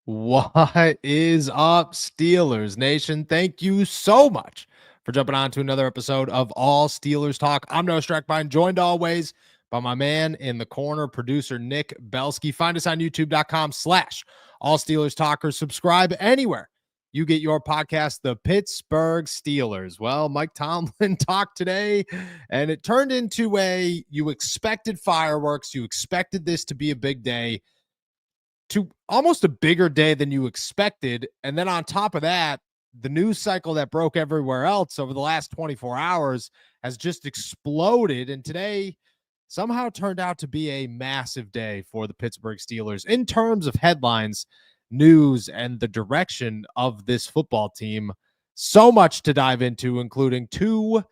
What is up, Steelers Nation? Thank you so much for jumping on to another episode of All Steelers Talk. I'm Noah Strackbine, joined always by my man in the corner, producer Nick Belsky. Find us on youtube.com/All Steelers Talkers. Subscribe anywhere you get your podcast, the Pittsburgh Steelers. Well, Mike Tomlin talked today, and it turned into you expected fireworks. You expected this to be a big day, to almost a bigger day than you expected. And then on top of that, the news cycle that broke everywhere else over the last 24 hours has just exploded. And today somehow turned out to be a massive day for the Pittsburgh Steelers in terms of headlines, news, and the direction of this football team. So much to dive into, including two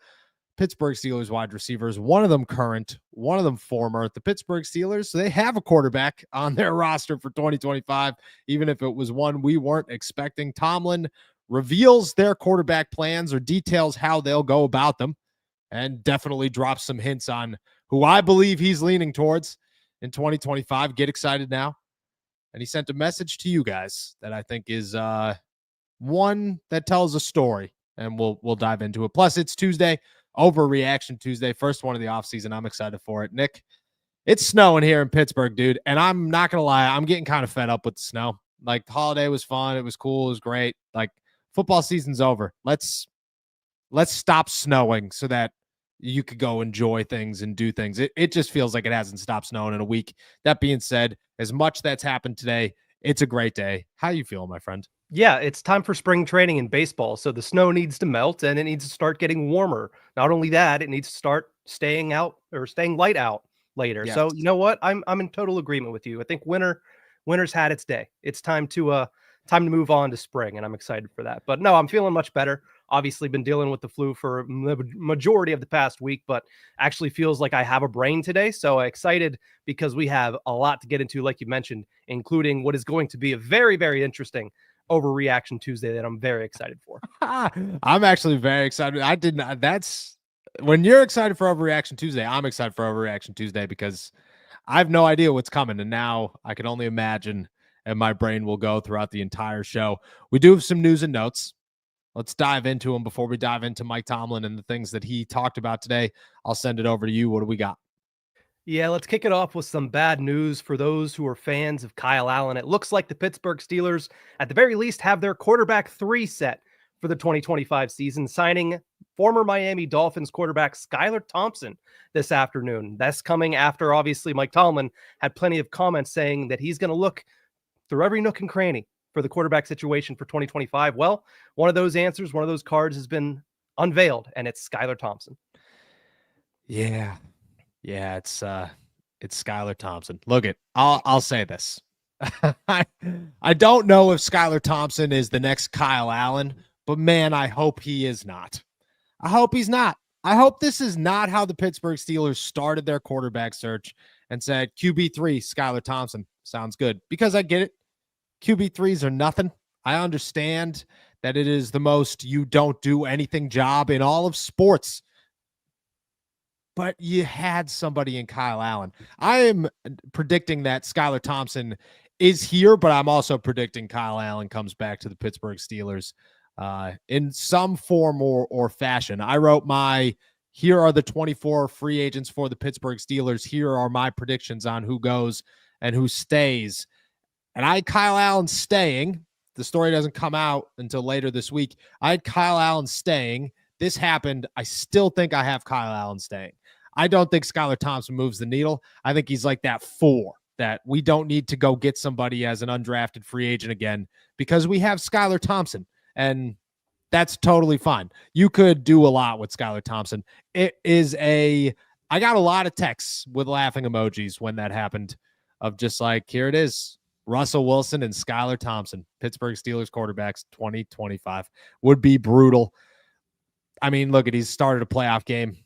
Pittsburgh Steelers wide receivers, one of them current, one of them former. The Pittsburgh Steelers, so they have a quarterback on their roster for 2025, even if it was one we weren't expecting. Tomlin reveals their quarterback plans or details how they'll go about them, and definitely drops some hints on who I believe he's leaning towards in 2025. Get excited now. And he sent a message to you guys that I think is one that tells a story, and we'll dive into it. Plus, it's Tuesday. Overreaction Tuesday, first one of the offseason. I'm excited for it. Nick, it's snowing here in Pittsburgh, dude. And I'm not going to lie, I'm getting kind of fed up with the snow. Like, the holiday was fun. It was cool. It was great. Like, football season's over. Let's stop snowing so that you could go enjoy things and do things. It just feels like it hasn't stopped snowing in a week. That being said, as much that's happened today, it's a great day. How you feeling, my friend? Yeah, it's time for spring training in baseball. So the snow needs to melt and it needs to start getting warmer. Not only that, it needs to start staying out or staying light out later. Yes. So you know what? I'm in total agreement with you. I think winter's had its day. It's time to move on to spring, and I'm excited for that. But no, I'm feeling much better. Obviously been dealing with the flu for the majority of the past week, but actually feels like I have a brain today. So excited because we have a lot to get into, like you mentioned, including what is going to be a very, very interesting Overreaction Tuesday that I'm very excited for. I'm actually very excited. I did not. That's when you're excited for Overreaction Tuesday. I'm excited for Overreaction Tuesday because I have no idea what's coming, and now I can only imagine, and my brain will go throughout the entire show. We do have some news and notes. Let's dive into them before we dive into Mike Tomlin and the things that he talked about today. I'll send it over to you. What do we got? Yeah, let's kick it off with some bad news for those who are fans of Kyle Allen. It looks like the Pittsburgh Steelers, at the very least, have their quarterback 3 set for the 2025 season, signing former Miami Dolphins quarterback Skylar Thompson this afternoon. That's coming after, obviously, Mike Tomlin had plenty of comments saying that he's going to look through every nook and cranny for the quarterback situation for 2025. Well, one of those answers, one of those cards has been unveiled, and it's Skylar Thompson. Yeah. Yeah, it's Skylar Thompson. Look, I'll say this. I don't know if Skylar Thompson is the next Kyle Allen, but man, I hope he is not. I hope he's not. I hope this is not how the Pittsburgh Steelers started their quarterback search and said QB3 Skylar Thompson sounds good, because I get it. QB3s are nothing. I understand that it is the most you don't do anything job in all of sports. But you had somebody in Kyle Allen. I am predicting that Skylar Thompson is here, but I'm also predicting Kyle Allen comes back to the Pittsburgh Steelers in some form or fashion. I wrote here are the 24 free agents for the Pittsburgh Steelers. Here are my predictions on who goes and who stays. And I had Kyle Allen staying. The story doesn't come out until later this week. I had Kyle Allen staying. This happened. I still think I have Kyle Allen staying. I don't think Skylar Thompson moves the needle. I think he's like that 4 that we don't need to go get somebody as an undrafted free agent again because we have Skylar Thompson, and that's totally fine. You could do a lot with Skylar Thompson. I got a lot of texts with laughing emojis when that happened of just like, here it is. Russell Wilson and Skylar Thompson, Pittsburgh Steelers quarterbacks 2025 would be brutal. I mean, look he's started a playoff game.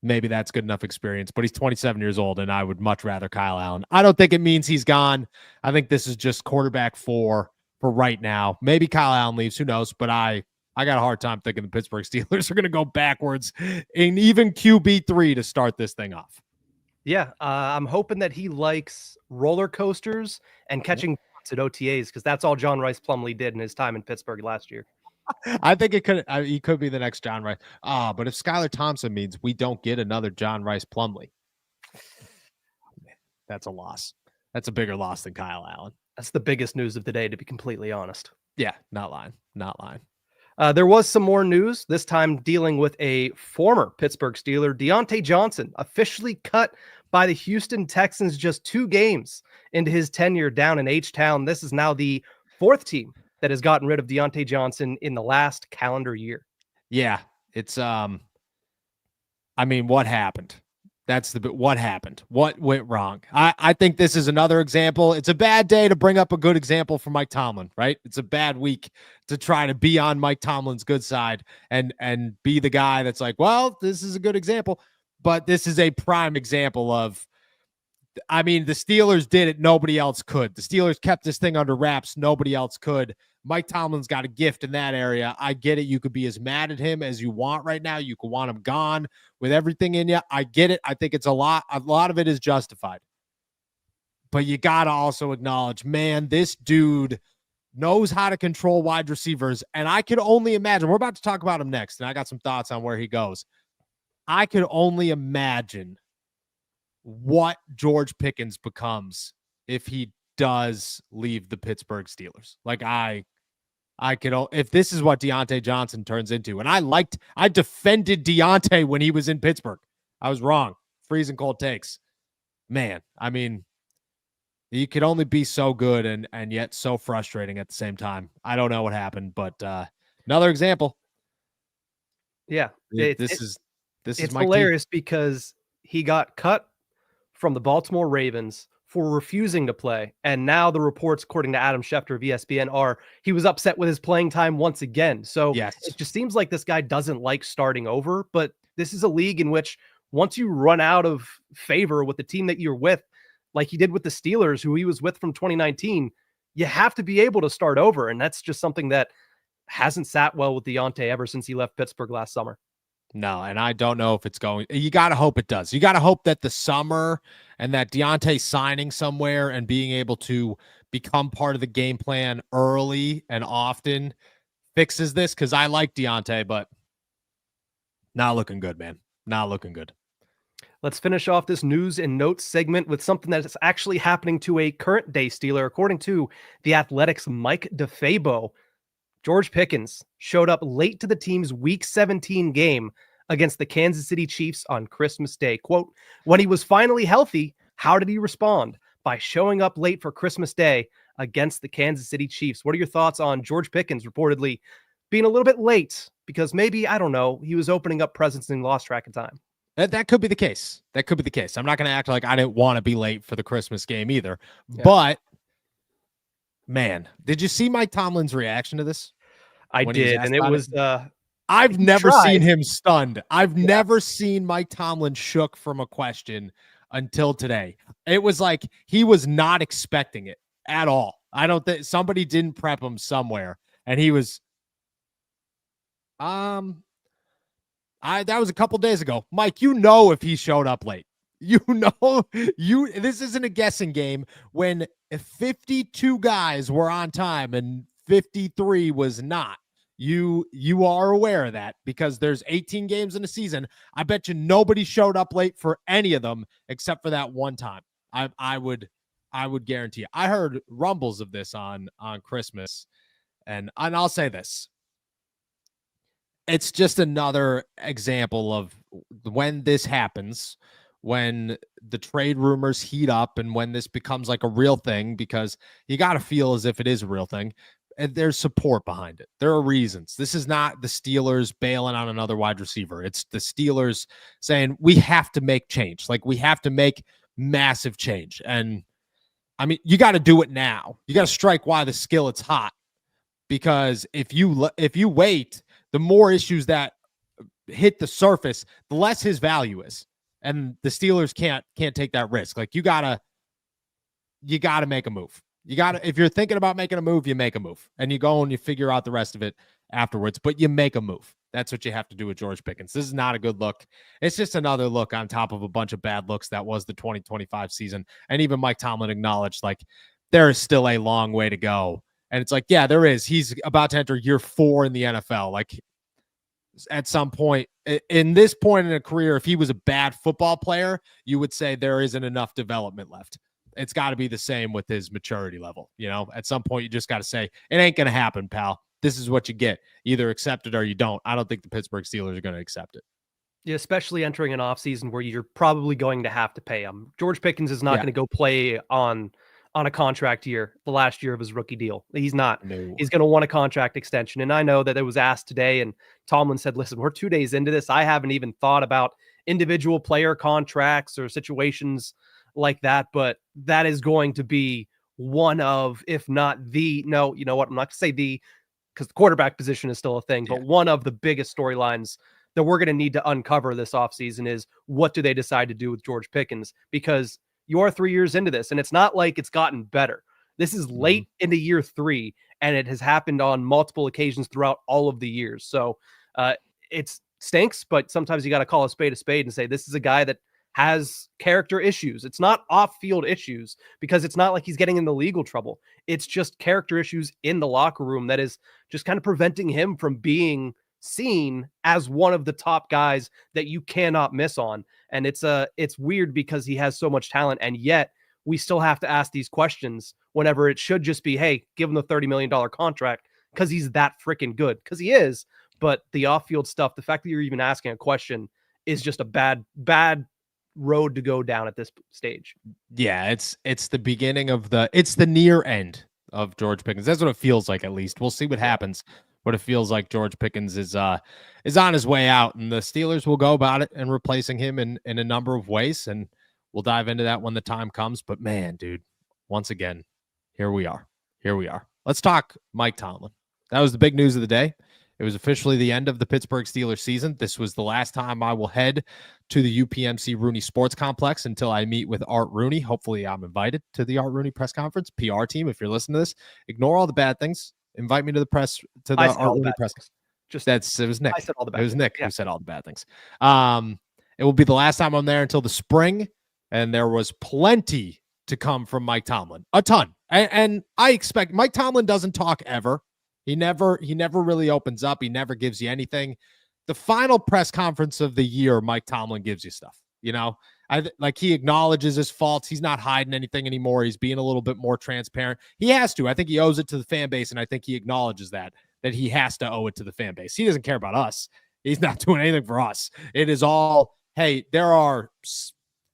Maybe that's good enough experience, but he's 27 years old, and I would much rather Kyle Allen. I don't think it means he's gone. I think this is just quarterback 4 for right now. Maybe Kyle Allen leaves. Who knows? But I got a hard time thinking the Pittsburgh Steelers are going to go backwards in even QB3 to start this thing off. Yeah, I'm hoping that he likes roller coasters and catching points at OTAs because that's all John Rice Plumlee did in his time in Pittsburgh last year. I think he could be the next John Rice. But if Skylar Thompson means we don't get another John Rice Plumlee, that's a loss. That's a bigger loss than Kyle Allen. That's the biggest news of the day, to be completely honest. Yeah, not lying. Not lying. There was some more news, this time dealing with a former Pittsburgh Steeler, Diontae Johnson, officially cut by the Houston Texans just 2 games into his tenure down in H-Town. This is now the 4th team that has gotten rid of Diontae Johnson in the last calendar year. Yeah, it's I mean, what happened? What happened? What went wrong? I think this is another example. It's a bad day to bring up a good example for Mike Tomlin, right? It's a bad week to try to be on Mike Tomlin's good side and be the guy that's like, well, this is a good example, but this is a prime example of, I mean, the Steelers did it. Nobody else could. The Steelers kept this thing under wraps. Nobody else could. Mike Tomlin's got a gift in that area. I get it. You could be as mad at him as you want right now. You could want him gone with everything in you. I get it. I think it's a lot of it is justified. But you got to also acknowledge, man, this dude knows how to control wide receivers. And I could only imagine, we're about to talk about him next, and I got some thoughts on where he goes. I could only imagine what George Pickens becomes if he does leave the Pittsburgh Steelers. Like I could, if this is what Diontae Johnson turns into, and I defended Diontae when he was in Pittsburgh. I was wrong. Freezing cold takes. Man, I mean, you could only be so good and yet so frustrating at the same time. I don't know what happened, but another example. Yeah. This is hilarious because he got cut from the Baltimore Ravens for refusing to play. And now the reports, according to Adam Schefter of ESPN, are he was upset with his playing time once again. So yes. It just seems like this guy doesn't like starting over, but this is a league in which once you run out of favor with the team that you're with, like he did with the Steelers, who he was with from 2019, you have to be able to start over. And that's just something that hasn't sat well with Diontae ever since he left Pittsburgh last summer. No, and I don't know if it's going. You got to hope it does. You got to hope that the summer and that Diontae signing somewhere and being able to become part of the game plan early and often fixes this, because I like Diontae, but not looking good, man. Not looking good. Let's finish off this news and notes segment with something that is actually happening to a current day Steeler. According to The Athletic's Mike DeFabo, George Pickens showed up late to the team's Week 17 game against the Kansas City Chiefs on Christmas Day. Quote, when he was finally healthy, how did he respond? By showing up late for Christmas Day against the Kansas City Chiefs. What are your thoughts on George Pickens reportedly being a little bit late because maybe, I don't know, he was opening up presents and lost track of time? That could be the case. That could be the case. I'm not going to act like I didn't want to be late for the Christmas game either. Yeah. But, man, did you see Mike Tomlin's reaction to this? I did, and it was I've never seen him stunned. I've never seen Mike Tomlin shook from a question until today. It was like he was not expecting it at all. I don't think somebody didn't prep him somewhere, and he was that was a couple days ago. Mike, if he showed up late. This isn't a guessing game when 52 guys were on time and 53 was not. You are aware of that because there's 18 games in a season. I bet you nobody showed up late for any of them except for that one time. I would guarantee you. I heard rumbles of this on Christmas, and I'll say this. It's just another example of when this happens, when the trade rumors heat up and when this becomes like a real thing, because you got to feel as if it is a real thing. And there's support behind it. There are reasons. This is not the Steelers bailing on another wide receiver. It's the Steelers saying we have to make change. Like we have to make massive change. And I mean, you got to do it now. You got to strike while the skillet's hot, because if you wait, the more issues that hit the surface, the less his value is. And the Steelers can't take that risk. Like you gotta make a move. If you're thinking about making a move, you make a move and you go and you figure out the rest of it afterwards, but you make a move. That's what you have to do with George Pickens. This is not a good look. It's just another look on top of a bunch of bad looks that was the 2025 season. And even Mike Tomlin acknowledged, like, there is still a long way to go. And it's like, yeah, there is. He's about to enter year 4 in the NFL. Like, at some point, in this point in a career, if he was a bad football player, you would say there isn't enough development left. It's got to be the same with his maturity level. At some point, you just got to say, it ain't going to happen, pal. This is what you get. Either accept it or you don't. I don't think the Pittsburgh Steelers are going to accept it. Yeah, especially entering an offseason where you're probably going to have to pay him. George Pickens is not going to go play on a contract year, the last year of his rookie deal. He's not. No. He's going to want a contract extension. And I know that it was asked today, and Tomlin said, listen, we're 2 days into this. I haven't even thought about individual player contracts or situations like that, but that is going to be one of, if not the, no, you know what? I'm not going to say the, because the quarterback position is still a thing, but one of the biggest storylines that we're going to need to uncover this offseason is what do they decide to do with George Pickens? Because you are 3 years into this, and it's not like it's gotten better. This is late into year 3, and it has happened on multiple occasions throughout all of the years. So it stinks, but sometimes you got to call a spade and say, this is a guy that has character issues. It's not off-field issues because it's not like he's getting into legal trouble. It's just character issues in the locker room that is just kind of preventing him from being seen as one of the top guys that you cannot miss on. And it's weird because he has so much talent, and yet we still have to ask these questions whenever it should just be, hey, give him the $30 million contract because he's that freaking good, because he is. But the off-field stuff, the fact that you're even asking a question is just a bad road to go down at this stage. Yeah, it's the beginning of it's the near end of George Pickens. That's what it feels like, at least. We'll see what happens. But it feels like George Pickens is on his way out, and the Steelers will go about it and replacing him in a number of ways, and we'll dive into that when the time comes. But man, dude, once again, here we are. Let's talk Mike Tomlin. That was the big news of the day. It was officially the end of the Pittsburgh Steelers season. This was the last time I will head to the UPMC Rooney Sports Complex until I meet with Art Rooney. Hopefully I'm invited to the Art Rooney press conference. PR team, if you're listening to this, ignore all the bad things. Invite me to the press, to the Art Rooney press. It was Nick. I said all the bad things. It was Nick who said all the bad things. It will be the last time I'm there until the spring, and there was plenty to come from Mike Tomlin. A ton. And I expect Mike Tomlin doesn't talk ever. He never really opens up. He never gives you anything. The final press conference of the year, Mike Tomlin gives you stuff. He acknowledges his faults. He's not hiding anything anymore. He's being a little bit more transparent. He has to. I think he owes it to the fan base, and I think he acknowledges that he has to owe it to the fan base. He doesn't care about us. He's not doing anything for us. It is all, hey, there are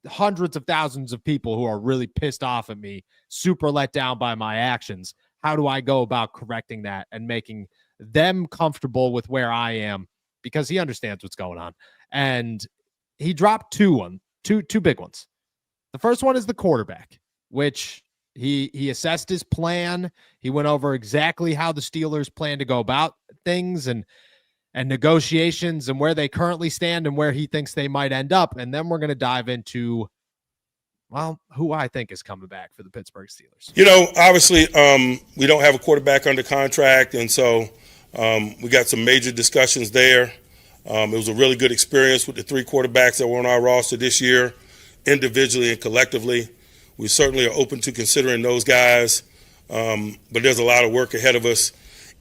hundreds of thousands of people who are really pissed off at me, super let down by my actions. How do I go about correcting that and making them comfortable with where I am? Because he understands what's going on. And he dropped two big ones. The first one is the quarterback, which he assessed his plan. He went over exactly how the Steelers plan to go about things and negotiations and where they currently stand and where he thinks they might end up. And then we're going to dive into, well, who I think is coming back for the Pittsburgh Steelers. Obviously, we don't have a quarterback under contract, and so we got some major discussions there. It was a really good experience with the 3 quarterbacks that were on our roster this year, individually and collectively. We certainly are open to considering those guys, but there's a lot of work ahead of us.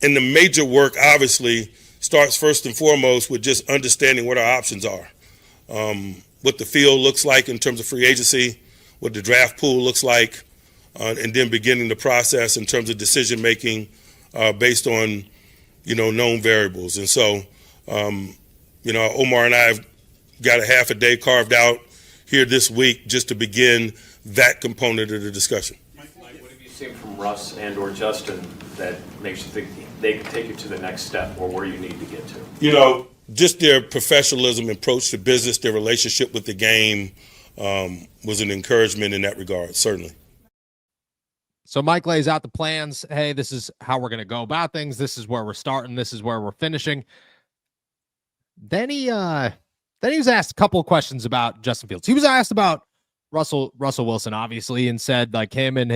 And the major work, obviously, starts first and foremost with just understanding what our options are, what the field looks like in terms of free agency, what the draft pool looks like, and then beginning the process in terms of decision-making based on, known variables. And so, Omar and I have got a half a day carved out here this week just to begin that component of the discussion. Mike, what have you seen from Russ and or Justin that makes you think they can take you to the next step or where you need to get to? Just their professionalism approach to business, their relationship with the game was an encouragement in that regard, certainly. So Mike lays out the plans. Hey, this is how we're going to go about things. This is where we're starting. This is where we're finishing. Then he was asked a couple of questions about Justin Fields. He was asked about Russell Wilson, obviously, and said like him and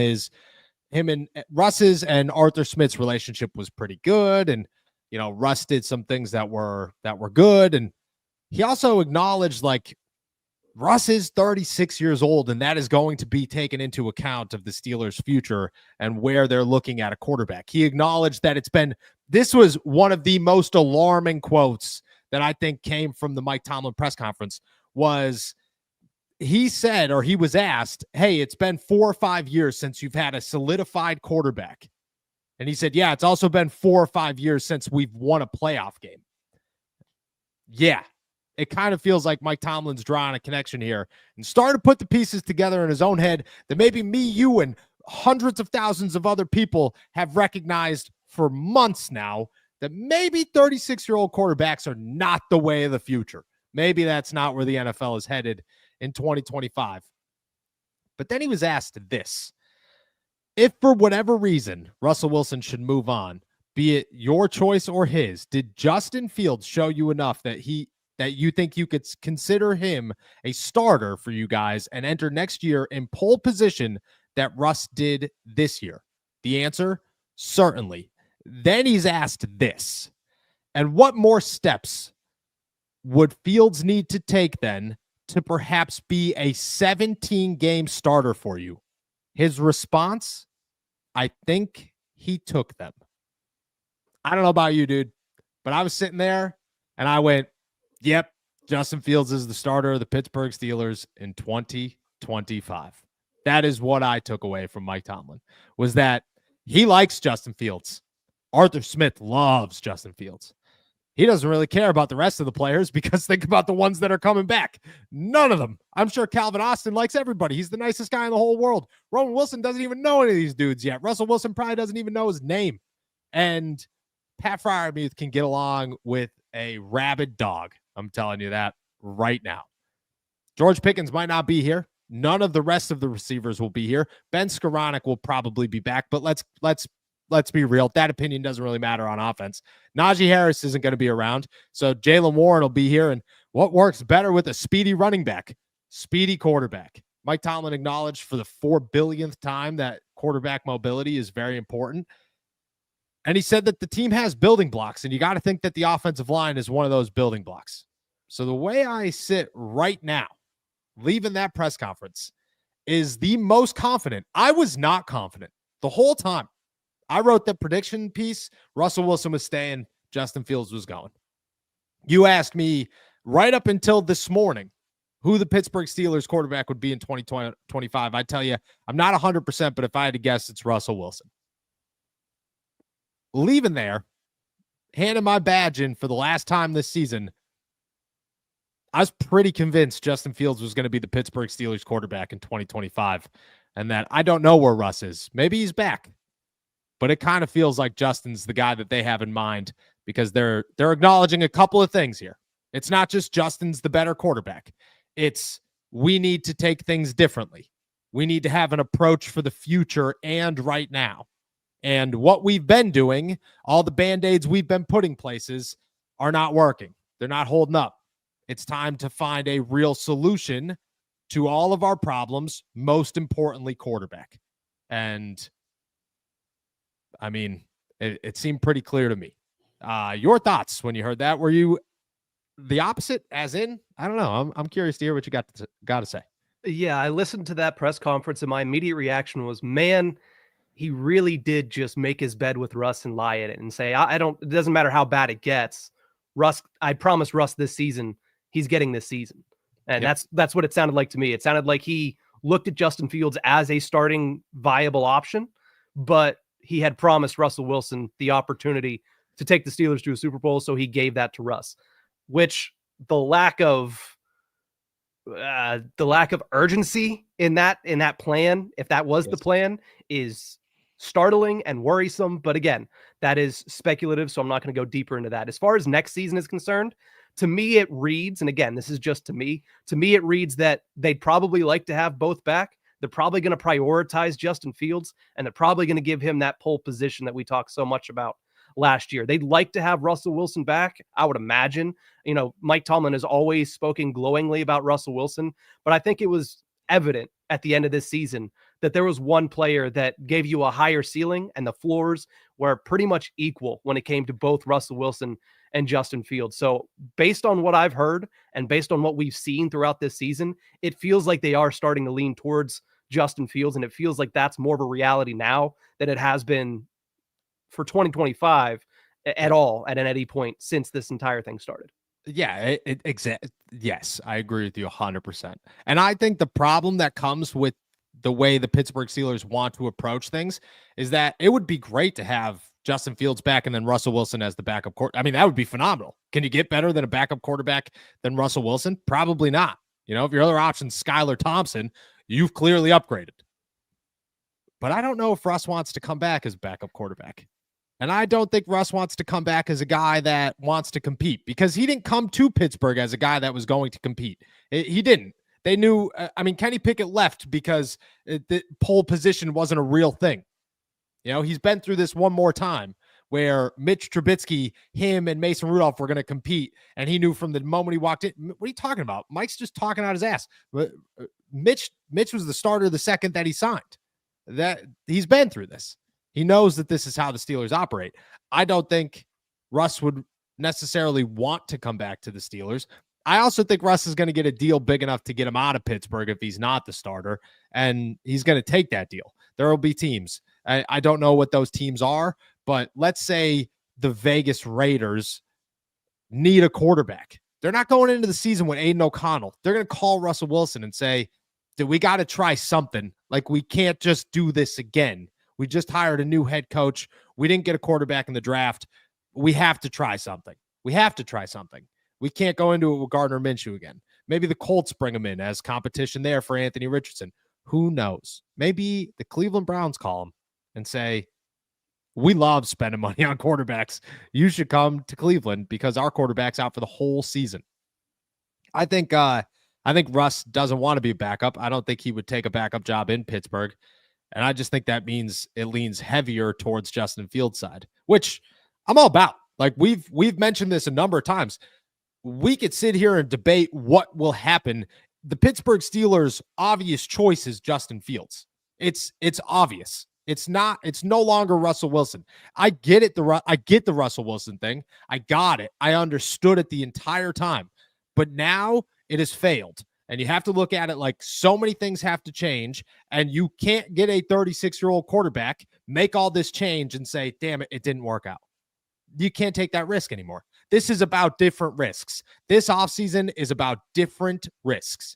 Russ's and Arthur Smith's relationship was pretty good, and Russ did some things that were good, and he also acknowledged like Russ is 36 years old, and that is going to be taken into account of the Steelers' future and where they're looking at a quarterback. He acknowledged that this was one of the most alarming quotes that I think came from the Mike Tomlin press conference. Was he said, or he was asked, hey, it's been 4 or 5 years since you've had a solidified quarterback. And he said, yeah, it's also been 4 or 5 years since we've won a playoff game. Yeah. It kind of feels like Mike Tomlin's drawing a connection here and starting to put the pieces together in his own head that maybe me, you, and hundreds of thousands of other people have recognized for months now, that maybe 36-year-old quarterbacks are not the way of the future. Maybe that's not where the NFL is headed in 2025. But then he was asked this: if for whatever reason Russell Wilson should move on, be it your choice or his, did Justin Fields show you enough that you think you could consider him a starter for you guys and enter next year in pole position that Russ did this year? The answer, certainly. Then he's asked this: and what more steps would Fields need to take then to perhaps be a 17-game starter for you? His response, I think he took them. I don't know about you, dude, but I was sitting there and I went, yep, Justin Fields is the starter of the Pittsburgh Steelers in 2025. That is what I took away from Mike Tomlin, was that he likes Justin Fields. Arthur Smith loves Justin Fields. He doesn't really care about the rest of the players, because think about the ones that are coming back. None of them. I'm sure Calvin Austin likes everybody. He's the nicest guy in the whole world. Roman Wilson doesn't even know any of these dudes yet. Russell Wilson probably doesn't even know his name. And Pat Freiermuth can get along with a rabid dog. I'm telling you that right now. George Pickens might not be here. None of the rest of the receivers will be here. Ben Skoranek will probably be back, but let's be real. That opinion doesn't really matter on offense. Najee Harris isn't going to be around, so Jaylen Warren will be here. And what works better with a speedy running back? Speedy quarterback. Mike Tomlin acknowledged for the 4 billionth time that quarterback mobility is very important. And he said that the team has building blocks, and you got to think that the offensive line is one of those building blocks. So the way I sit right now, leaving that press conference, is the most confident. I was not confident the whole time. I wrote the prediction piece. Russell Wilson was staying. Justin Fields was going. You asked me right up until this morning who the Pittsburgh Steelers quarterback would be in 2025. I tell you, I'm not 100%, but if I had to guess, it's Russell Wilson. Leaving there, handing my badge in for the last time this season, I was pretty convinced Justin Fields was going to be the Pittsburgh Steelers quarterback in 2025, and that I don't know where Russ is. Maybe he's back, but it kind of feels like Justin's the guy that they have in mind, because they're acknowledging a couple of things here. It's not just Justin's the better quarterback. It's we need to take things differently. We need to have an approach for the future and right now. And what we've been doing, all the Band-Aids we've been putting places, are not working. They're not holding up. It's time to find a real solution to all of our problems, most importantly, quarterback. And, I mean, it seemed pretty clear to me. Your thoughts when you heard that? Were you the opposite, as in? I don't know. I'm curious to hear what you got to say. Yeah, I listened to that press conference, and my immediate reaction was, man, he really did just make his bed with Russ and lie in it and say, it doesn't matter how bad it gets. Russ, I promised Russ this season, he's getting this season. And Yep. that's what it sounded like to me. It sounded like he looked at Justin Fields as a starting viable option, but he had promised Russell Wilson the opportunity to take the Steelers to a Super Bowl. So he gave that to Russ, which the lack of urgency in that plan, if that was the plan, is startling and worrisome. But again, that is speculative, so I'm not going to go deeper into that. As far as next season is concerned, to me it reads, and again, this is just to me it reads that they'd probably like to have both back. They're probably going to prioritize Justin Fields, and they're probably going to give him that pole position that we talked so much about last year. They'd like to have Russell Wilson back, I would imagine. You know, Mike Tomlin has always spoken glowingly about Russell Wilson, but I think it was evident at the end of this season that there was one player that gave you a higher ceiling, and the floors were pretty much equal when it came to both Russell Wilson and Justin Fields. So based on what I've heard and based on what we've seen throughout this season, it feels like they are starting to lean towards Justin Fields. And it feels like that's more of a reality now than it has been for 2025 at all at any point since this entire thing started. Yeah, yes, I agree with you 100%. And I think the problem that comes with the way the Pittsburgh Steelers want to approach things is that it would be great to have Justin Fields back and then Russell Wilson as the backup quarterback. I mean, that would be phenomenal. Can you get better than a backup quarterback than Russell Wilson? Probably not. You know, if your other option is Skylar Thompson, you've clearly upgraded. But I don't know if Russ wants to come back as backup quarterback. And I don't think Russ wants to come back as a guy that wants to compete, because he didn't come to Pittsburgh as a guy that was going to compete. He didn't. They knew, Kenny Pickett left because the pole position wasn't a real thing. You know, he's been through this one more time where Mitch Trubisky, him and Mason Rudolph were going to compete. And he knew from the moment he walked in. What are you talking about? Mike's just talking out his ass. Mitch was the starter the second that he signed. That he's been through this. He knows that this is how the Steelers operate. I don't think Russ would necessarily want to come back to the Steelers. I also think Russ is going to get a deal big enough to get him out of Pittsburgh if he's not the starter, and he's going to take that deal. There will be teams. I don't know what those teams are, but let's say the Vegas Raiders need a quarterback. They're not going into the season with Aiden O'Connell. They're going to call Russell Wilson and say, dude, we got to try something. Like, we can't just do this again. We just hired a new head coach. We didn't get a quarterback in the draft. We have to try something. We can't go into it with Gardner Minshew again. Maybe the Colts bring him in as competition there for Anthony Richardson. Who knows? Maybe the Cleveland Browns call him and say, we love spending money on quarterbacks. You should come to Cleveland because our quarterback's out for the whole season. I think Russ doesn't want to be a backup. I don't think he would take a backup job in Pittsburgh. And I just think that means it leans heavier towards Justin Fields' side, which I'm all about. Like, we've mentioned this a number of times. We could sit here and debate what will happen. The Pittsburgh Steelers' obvious choice is Justin Fields. It's obvious. It's no longer Russell Wilson. I get it. I get the Russell Wilson thing. I got it. I understood it the entire time. But now it has failed. And you have to look at it like so many things have to change, and you can't get a 36-year-old quarterback, make all this change and say, damn it, it didn't work out. You can't take that risk anymore. This is about different risks. This offseason is about different risks,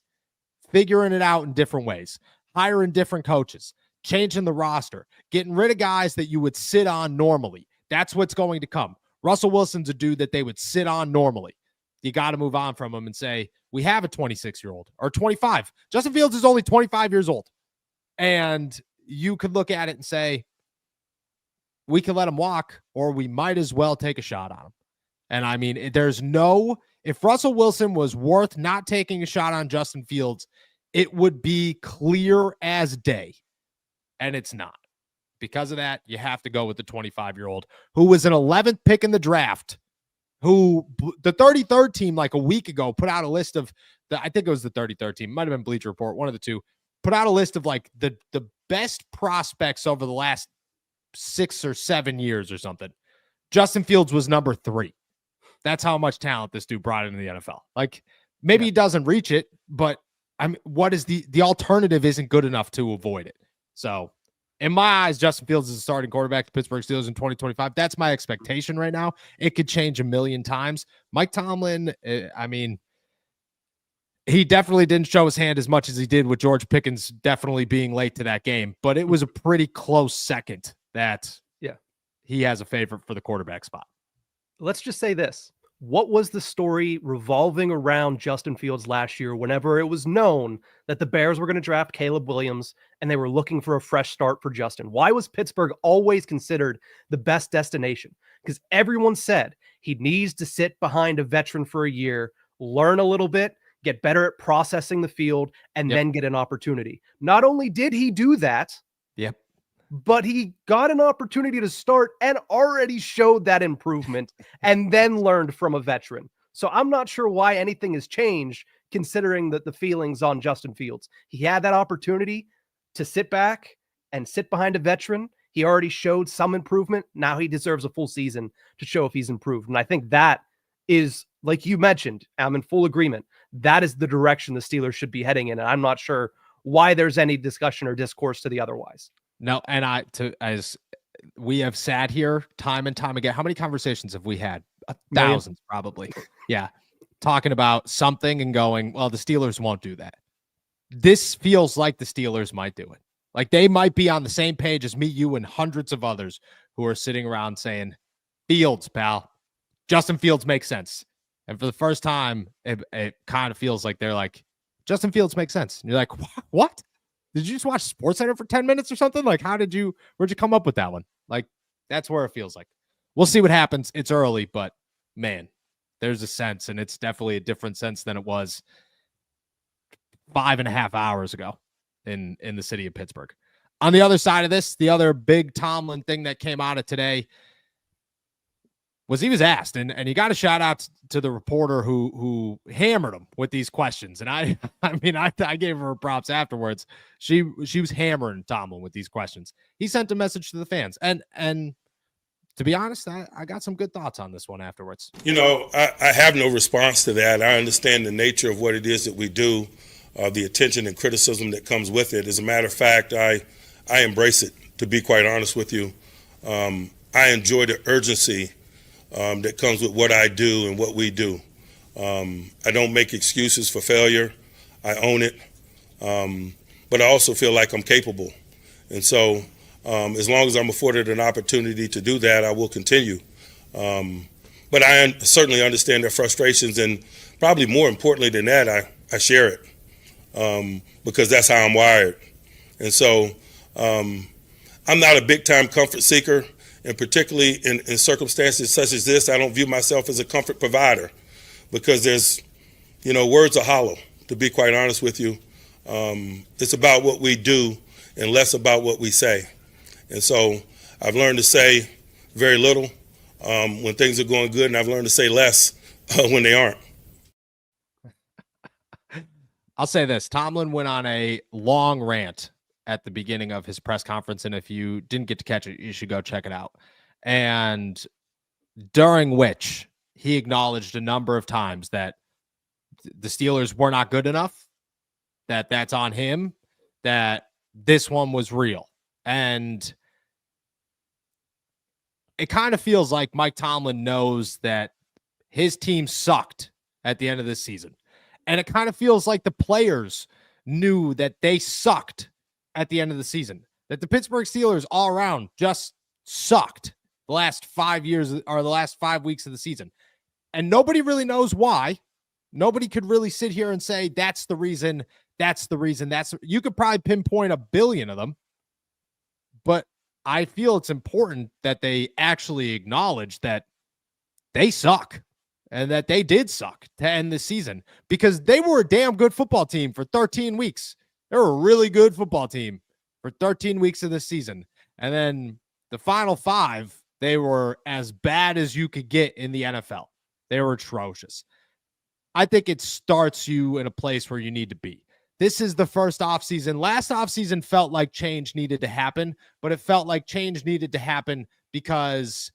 figuring it out in different ways, hiring different coaches, changing the roster, getting rid of guys that you would sit on normally. That's what's going to come. Russell Wilson's a dude that they would sit on normally. You got to move on from him and say, we have a 26-year-old or 25. Justin Fields is only 25 years old. And you could look at it and say, we can let him walk, or we might as well take a shot on him. And I mean, if Russell Wilson was worth not taking a shot on Justin Fields, it would be clear as day. And it's not. Because of that, you have to go with the 25-year-old who was an 11th pick in the draft, who the 33rd team like a week ago put out a list of I think it was the 33rd team, might have been Bleacher Report, one of the two, put out a list of like the best prospects over the last 6 or 7 years or something. Justin Fields was number 3. That's how much talent this dude brought into the NFL. Like, maybe he doesn't reach it, but what is the alternative isn't good enough to avoid it. So in my eyes, Justin Fields is a starting quarterback to Pittsburgh Steelers in 2025. That's my expectation right now. It could change a million times. Mike Tomlin, he definitely didn't show his hand as much as he did with George Pickens definitely being late to that game, but it was a pretty close second that he has a favorite for the quarterback spot. Let's just say this. What was the story revolving around Justin Fields last year whenever it was known that the Bears were going to draft Caleb Williams and they were looking for a fresh start for Justin? Why was Pittsburgh always considered the best destination? Because everyone said he needs to sit behind a veteran for a year, learn a little bit, get better at processing the field, and then get an opportunity. Not only did he do that, but he got an opportunity to start and already showed that improvement and then learned from a veteran. So I'm not sure why anything has changed considering that the feelings on Justin Fields. He had that opportunity to sit back and sit behind a veteran. He already showed some improvement. Now he deserves a full season to show if he's improved. And I think that is, like you mentioned, I'm in full agreement. That is the direction the Steelers should be heading in. And I'm not sure why there's any discussion or discourse to the otherwise. No, and as we have sat here time and time again, how many conversations have we had? Thousands, probably. Yeah. Talking about something and going, well, the Steelers won't do that. This feels like the Steelers might do it. Like they might be on the same page as me, you, and hundreds of others who are sitting around saying, Fields, pal. Justin Fields makes sense. And for the first time, it kind of feels like they're like, Justin Fields makes sense. And you're like, what? Did you just watch SportsCenter for 10 minutes or something? Like, where'd you come up with that one? Like, that's where it feels like. We'll see what happens. It's early, but man, there's a sense, and it's definitely a different sense than it was 5.5 hours ago in the city of Pittsburgh. On the other side of this, the other big Tomlin thing that came out of today was he was asked, and you got a shout out to the reporter who hammered him with these questions. And I gave her props afterwards. She was hammering Tomlin with these questions. He sent a message to the fans, and to be honest, I got some good thoughts on this one afterwards. I have no response to that. I understand the nature of what it is that we do, the attention and criticism that comes with it. As a matter of fact, I embrace it, to be quite honest with you. I enjoy the urgency that comes with what I do and what we do. I don't make excuses for failure. I own it. But I also feel like I'm capable. And so as long as I'm afforded an opportunity to do that, I will continue. But I certainly understand their frustrations, and probably more importantly than that, I share it because that's how I'm wired. And so I'm not a big-time comfort seeker, and particularly in circumstances such as this, I don't view myself as a comfort provider because there's, words are hollow, to be quite honest with you. It's about what we do and less about what we say. And so I've learned to say very little when things are going good, and I've learned to say less when they aren't. I'll say this. Tomlin went on a long rant at the beginning of his press conference, and if you didn't get to catch it, you should go check it out. And during which he acknowledged a number of times that the Steelers were not good enough, that's on him, that this one was real. And it kind of feels like Mike Tomlin knows that his team sucked at the end of this season. And it kind of feels like the players knew that they sucked at the end of the season, that the Pittsburgh Steelers all around just sucked the last 5 years or the last 5 weeks of the season. And nobody really knows why. Nobody could really sit here and say, that's the reason. You could probably pinpoint a billion of them. But I feel it's important that they actually acknowledge that they suck and that they did suck to end the season, because they were a damn good football team for 13 weeks. They were a really good football team for 13 weeks of the season. And then the final 5, they were as bad as you could get in the NFL. They were atrocious. I think it starts you in a place where you need to be. This is the first offseason. Last offseason felt like change needed to happen, but it felt like change needed to happen because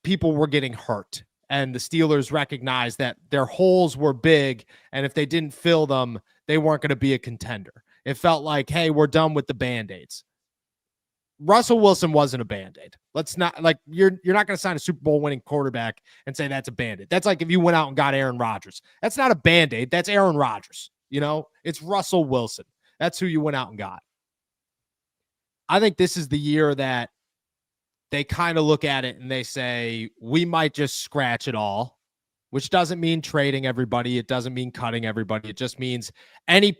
people were getting hurt. And the Steelers recognized that their holes were big, and if they didn't fill them, they weren't going to be a contender. It felt like, hey, we're done with the Band-Aids. Russell Wilson wasn't a Band-Aid. Let's not, like, you're not going to sign a Super Bowl winning quarterback and say that's a Band-Aid. That's like if you went out and got Aaron Rodgers. That's not a Band-Aid. That's Aaron Rodgers. It's Russell Wilson. That's who you went out and got. I think this is the year that they kind of look at it and they say, we might just scratch it all, which doesn't mean trading everybody. It doesn't mean cutting everybody. It just means any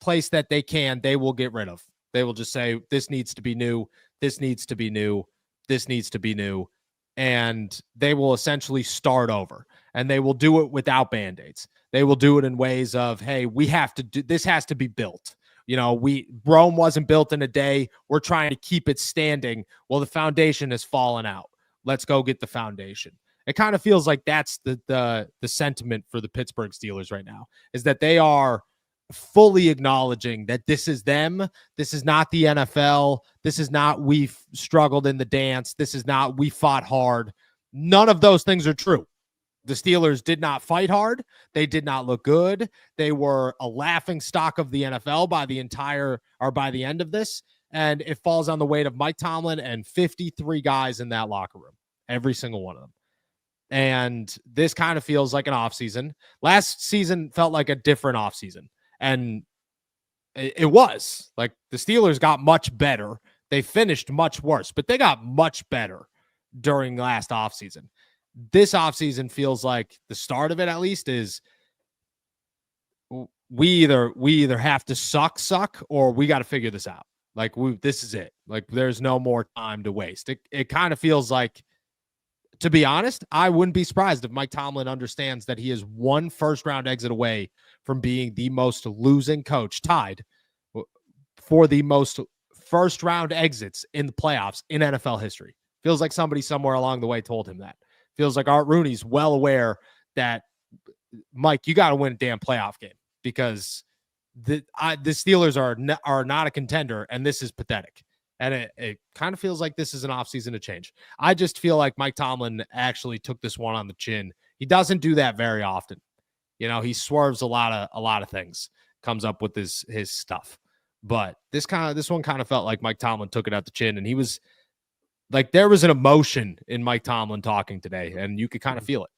place that they can, they will get rid of. They will just say, this needs to be new. This needs to be new. This needs to be new. And they will essentially start over, and they will do it without Band-Aids. They will do it in ways of, hey, we have to do, this has to be built. Rome wasn't built in a day. We're trying to keep it standing. Well, the foundation has fallen out. Let's go get the foundation. It kind of feels like that's the sentiment for the Pittsburgh Steelers right now, is that they are fully acknowledging that this is them. This is not the NFL. This is not we've struggled in the dance. This is not we fought hard. None of those things are true. The Steelers did not fight hard. They did not look good. They were a laughing stock of the NFL by the end of this. And it falls on the weight of Mike Tomlin and 53 guys in that locker room, every single one of them. And this kind of feels like an offseason. Last season felt like a different offseason. And it was like the Steelers got much better. They finished much worse, but they got much better during last offseason. This offseason feels like the start of it, at least, is we either have to suck or we got to figure this out. Like this is it. Like there's no more time to waste. It kind of feels like, to be honest, I wouldn't be surprised if Mike Tomlin understands that he is one first-round exit away from being the most losing coach, tied for the most first-round exits in the playoffs in NFL history. Feels like somebody somewhere along the way told him that. Feels like Art Rooney's well aware that, Mike, you got to win a damn playoff game because the Steelers are not a contender, and this is pathetic. And it kind of feels like this is an offseason to change. I just feel like Mike Tomlin actually took this one on the chin. He doesn't do that very often. You know, he swerves a lot of things, comes up with his stuff. But this one kind of felt like Mike Tomlin took it out the chin, and he was like, there was an emotion in Mike Tomlin talking today, and you could kind of feel it.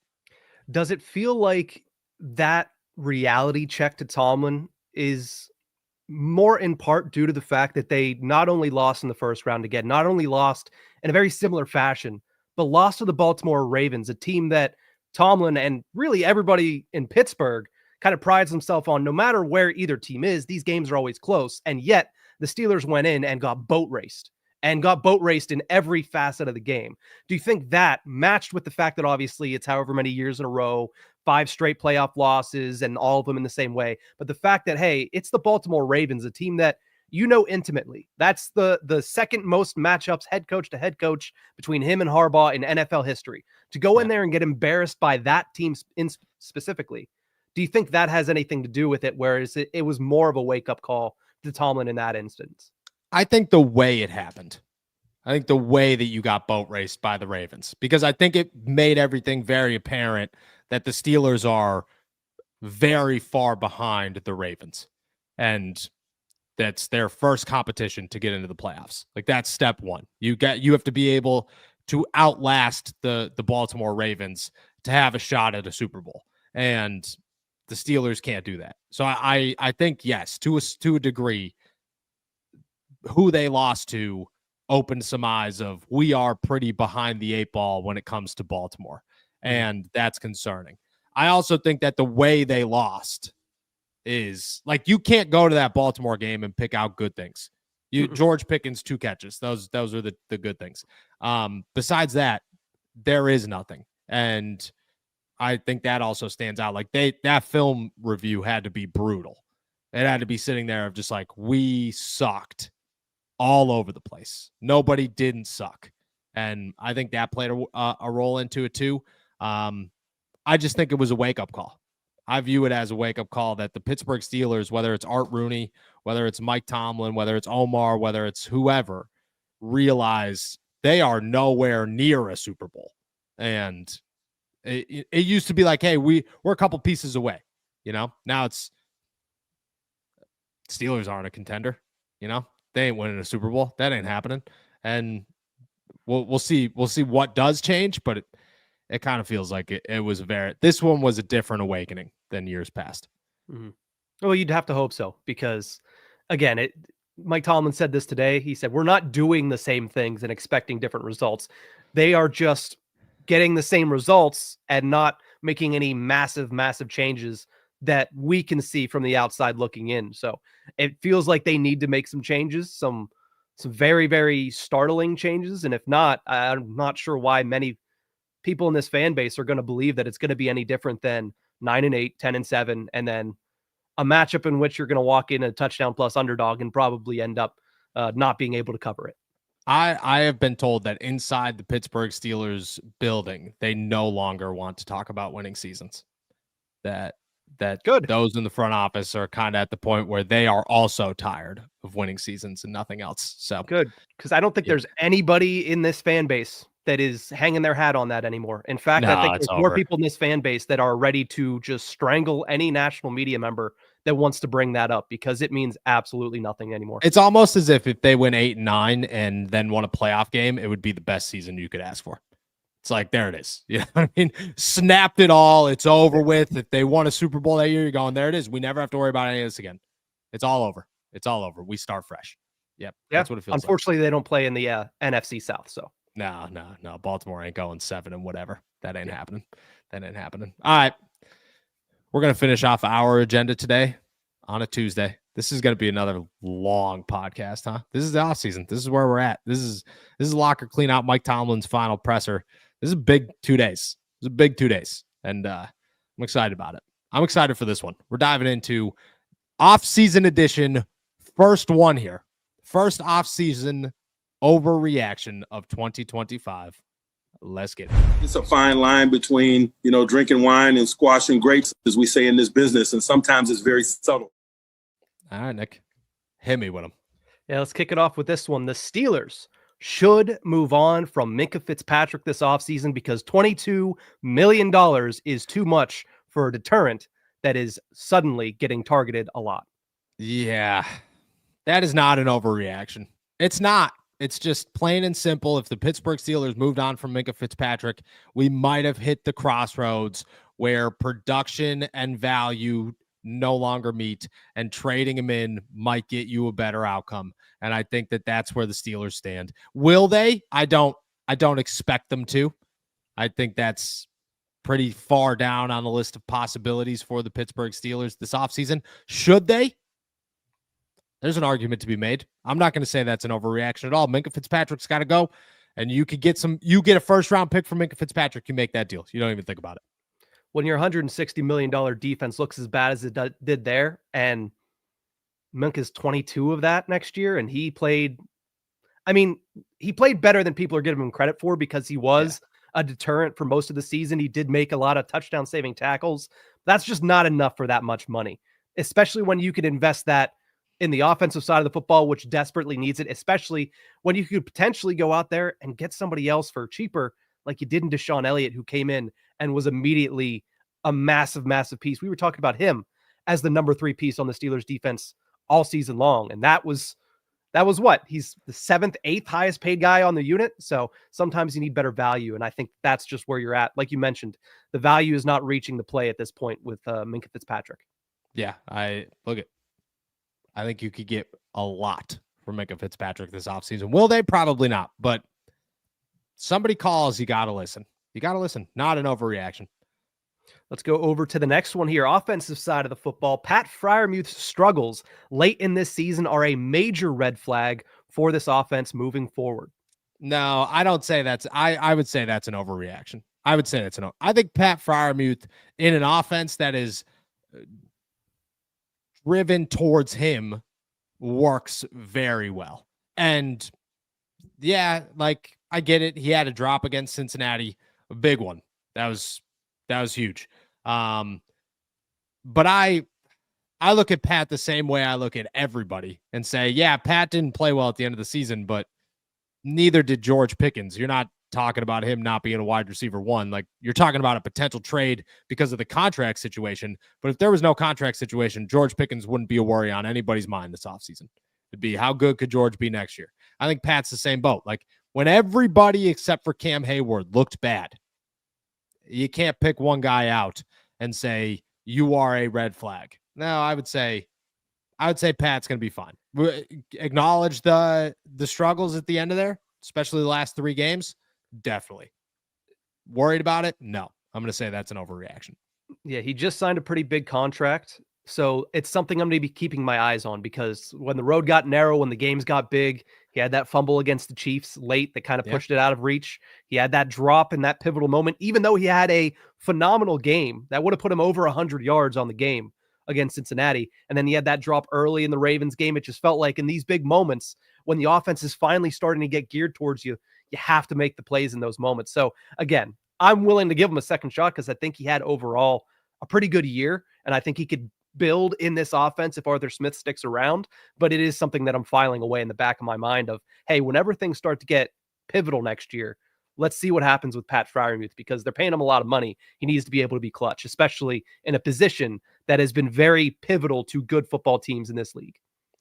Does it feel like that reality check to Tomlin is more in part due to the fact that they not only lost in the first round again, not only lost in a very similar fashion, but lost to the Baltimore Ravens, a team that Tomlin and really everybody in Pittsburgh kind of prides himself on? No matter where either team is, these games are always close. And yet the Steelers went in and got boat raced in every facet of the game. Do you think that, matched with the fact that obviously it's however many years in a row, 5 straight playoff losses and all of them in the same way, but the fact that, hey, it's the Baltimore Ravens, a team that you know intimately, that's the second most matchups head coach to head coach between him and Harbaugh in NFL history, to go in there and get embarrassed by that team specifically, do you think that has anything to do with it, whereas it was more of a wake-up call to Tomlin in that instance? I think the way it happened. I think the way that you got boat raced by the Ravens, because I think it made everything very apparent that the Steelers are very far behind the Ravens. And that's their first competition to get into the playoffs. Like, that's step one. You have to be able to outlast the Baltimore Ravens to have a shot at a Super Bowl. And the Steelers can't do that. So I think, yes, to a degree, who they lost to opened some eyes of, we are pretty behind the 8 ball when it comes to Baltimore. And that's concerning. I also think that the way they lost is, like, you can't go to that Baltimore game and pick out good things. George Pickens, 2 catches. Those are the good things. Besides that, there is nothing. And I think that also stands out. Like, that film review had to be brutal. It had to be sitting there of just like, we sucked all over the place. Nobody didn't suck. And I think that played a role into it too. I just think it was a wake-up call. I view it as a wake-up call that the Pittsburgh Steelers, whether it's Art Rooney, whether it's Mike Tomlin, whether it's Omar, whether it's whoever, realize they are nowhere near a Super Bowl. And it used to be like, hey, we're a couple pieces away. You know, now it's Steelers aren't a contender. You know, they ain't winning a Super Bowl. That ain't happening. And we'll see what does change, but it kind of feels like it was this one was a different awakening than years past. Mm-hmm. Well, you'd have to hope so, because again, Mike Tomlin said this today. He said, we're not doing the same things and expecting different results. They are just getting the same results and not making any massive changes that we can see from the outside looking in. So it feels like they need to make some changes, some very, very startling changes. And if not, I'm not sure why many people in this fan base are going to believe that it's going to be any different than 9-8, 10-7, and then a matchup in which you're going to walk in a touchdown plus underdog and probably end up not being able to cover it. I have been told that inside the Pittsburgh Steelers building, they no longer want to talk about winning seasons. That that Good. those in the front office are kind of at the point where they are also tired of winning seasons and nothing else. So Good, because I don't think Yeah. there's anybody in this fan base that is hanging their hat on that anymore. In fact, I No, think it's there's more over. people in this fan base that are ready to just strangle any national media member that wants to bring that up because it means absolutely nothing anymore. It's almost as if they win 8 and 9 and then won a playoff game, it would be the best season you could ask for. It's like, there it is. You know what I mean? Snapped it all. It's over with. If they won a Super Bowl that year, you're going, there it is. We never have to worry about any of this again. It's all over. It's all over. We start fresh. Yep. Yeah. That's what it feels like. Unfortunately, they don't play in the NFC South. So No. Baltimore ain't going 7 and whatever. That ain't happening. That ain't happening. All right. We're going to finish off our agenda today on a Tuesday. This is going to be another long podcast, huh? This is the off season. This is where we're at. This is locker clean out. Mike Tomlin's final presser. This is a big 2 days. This is a big 2 days. And I'm excited about it. I'm excited for this one. We're diving into off-season edition. First one here. First off-season overreaction of 2025. Let's get it. It's a fine line between, drinking wine and squashing grapes, as we say in this business. And sometimes it's very subtle. All right, Nick. Hit me with them. yeah, let's kick it off with this one. The Steelers should move on from Minkah Fitzpatrick this offseason because $22 million is too much for a deterrent that is suddenly getting targeted a lot. Yeah, that is not an overreaction. It's not. It's just plain and simple. If the Pittsburgh Steelers moved on from Minkah Fitzpatrick, we might have hit the crossroads where production and value no longer meet, and trading him in might get you a better outcome. And I think that that's where the Steelers stand. Will they? I don't expect them to. I think that's pretty far down on the list of possibilities for the Pittsburgh Steelers this offseason. Should they? There's an argument to be made. I'm not going to say that's an overreaction at all. Minkah Fitzpatrick's got to go, and you get a first-round pick from Minkah Fitzpatrick, you make that deal. You don't even think about it. When your $160 million defense looks as bad as it did there, and Minkah's 22 of that next year, and he played better than people are giving him credit for because he was a deterrent for most of the season. He did make a lot of touchdown-saving tackles. That's just not enough for that much money, especially when you could invest that in the offensive side of the football, which desperately needs it, especially when you could potentially go out there and get somebody else for cheaper, like you did in Deshaun Elliott, who came in and was immediately a massive, massive piece. We were talking about him as the number 3 piece on the Steelers defense all season long. And that was what? He's the 7th, 8th highest paid guy on the unit. So sometimes you need better value. And I think that's just where you're at. Like you mentioned, the value is not reaching the play at this point with Minkah Fitzpatrick. Yeah, I think you could get a lot from Minkah Fitzpatrick this offseason. Will they? Probably not. But somebody calls, you got to listen. You got to listen. Not an overreaction. Let's go over to the next one here. Offensive side of the football. Pat Freiermuth's struggles late in this season are a major red flag for this offense moving forward. No, I don't say that's. I would say that's an overreaction. I would say that's I think Pat Freiermuth in an offense that is driven towards him works very well. And yeah, like I get it. He had a drop against Cincinnati, a big one. That was huge. But I look at Pat the same way I look at everybody and say, yeah, Pat didn't play well at the end of the season, but neither did George Pickens. You're not talking about him not being a wide receiver 1. Like, you're talking about a potential trade because of the contract situation. But if there was no contract situation, George Pickens wouldn't be a worry on anybody's mind this offseason. It'd be, how good could George be next year? I think Pat's the same boat. Like, when everybody except for Cam Hayward looked bad, you can't pick one guy out and say you are a red flag. No, I would say Pat's going to be fine. Acknowledge the struggles at the end of there, especially the last 3 games. Definitely. Worried about it? No. I'm going to say that's an overreaction. Yeah, he just signed a pretty big contract. So it's something I'm going to be keeping my eyes on because when the road got narrow, when the games got big, he had that fumble against the Chiefs late that kind of pushed it out of reach. He had that drop in that pivotal moment, even though he had a phenomenal game that would have put him over 100 yards on the game against Cincinnati. And then he had that drop early in the Ravens game. It just felt like in these big moments, when the offense is finally starting to get geared towards you, you have to make the plays in those moments. So again, I'm willing to give him a second shot because I think he had overall a pretty good year. and I think he could build in this offense if Arthur Smith sticks around. But it is something that I'm filing away in the back of my mind of, hey, whenever things start to get pivotal next year, let's see what happens with Pat Freiermuth, because they're paying him a lot of money. He needs to be able to be clutch, especially in a position that has been very pivotal to good football teams in this league.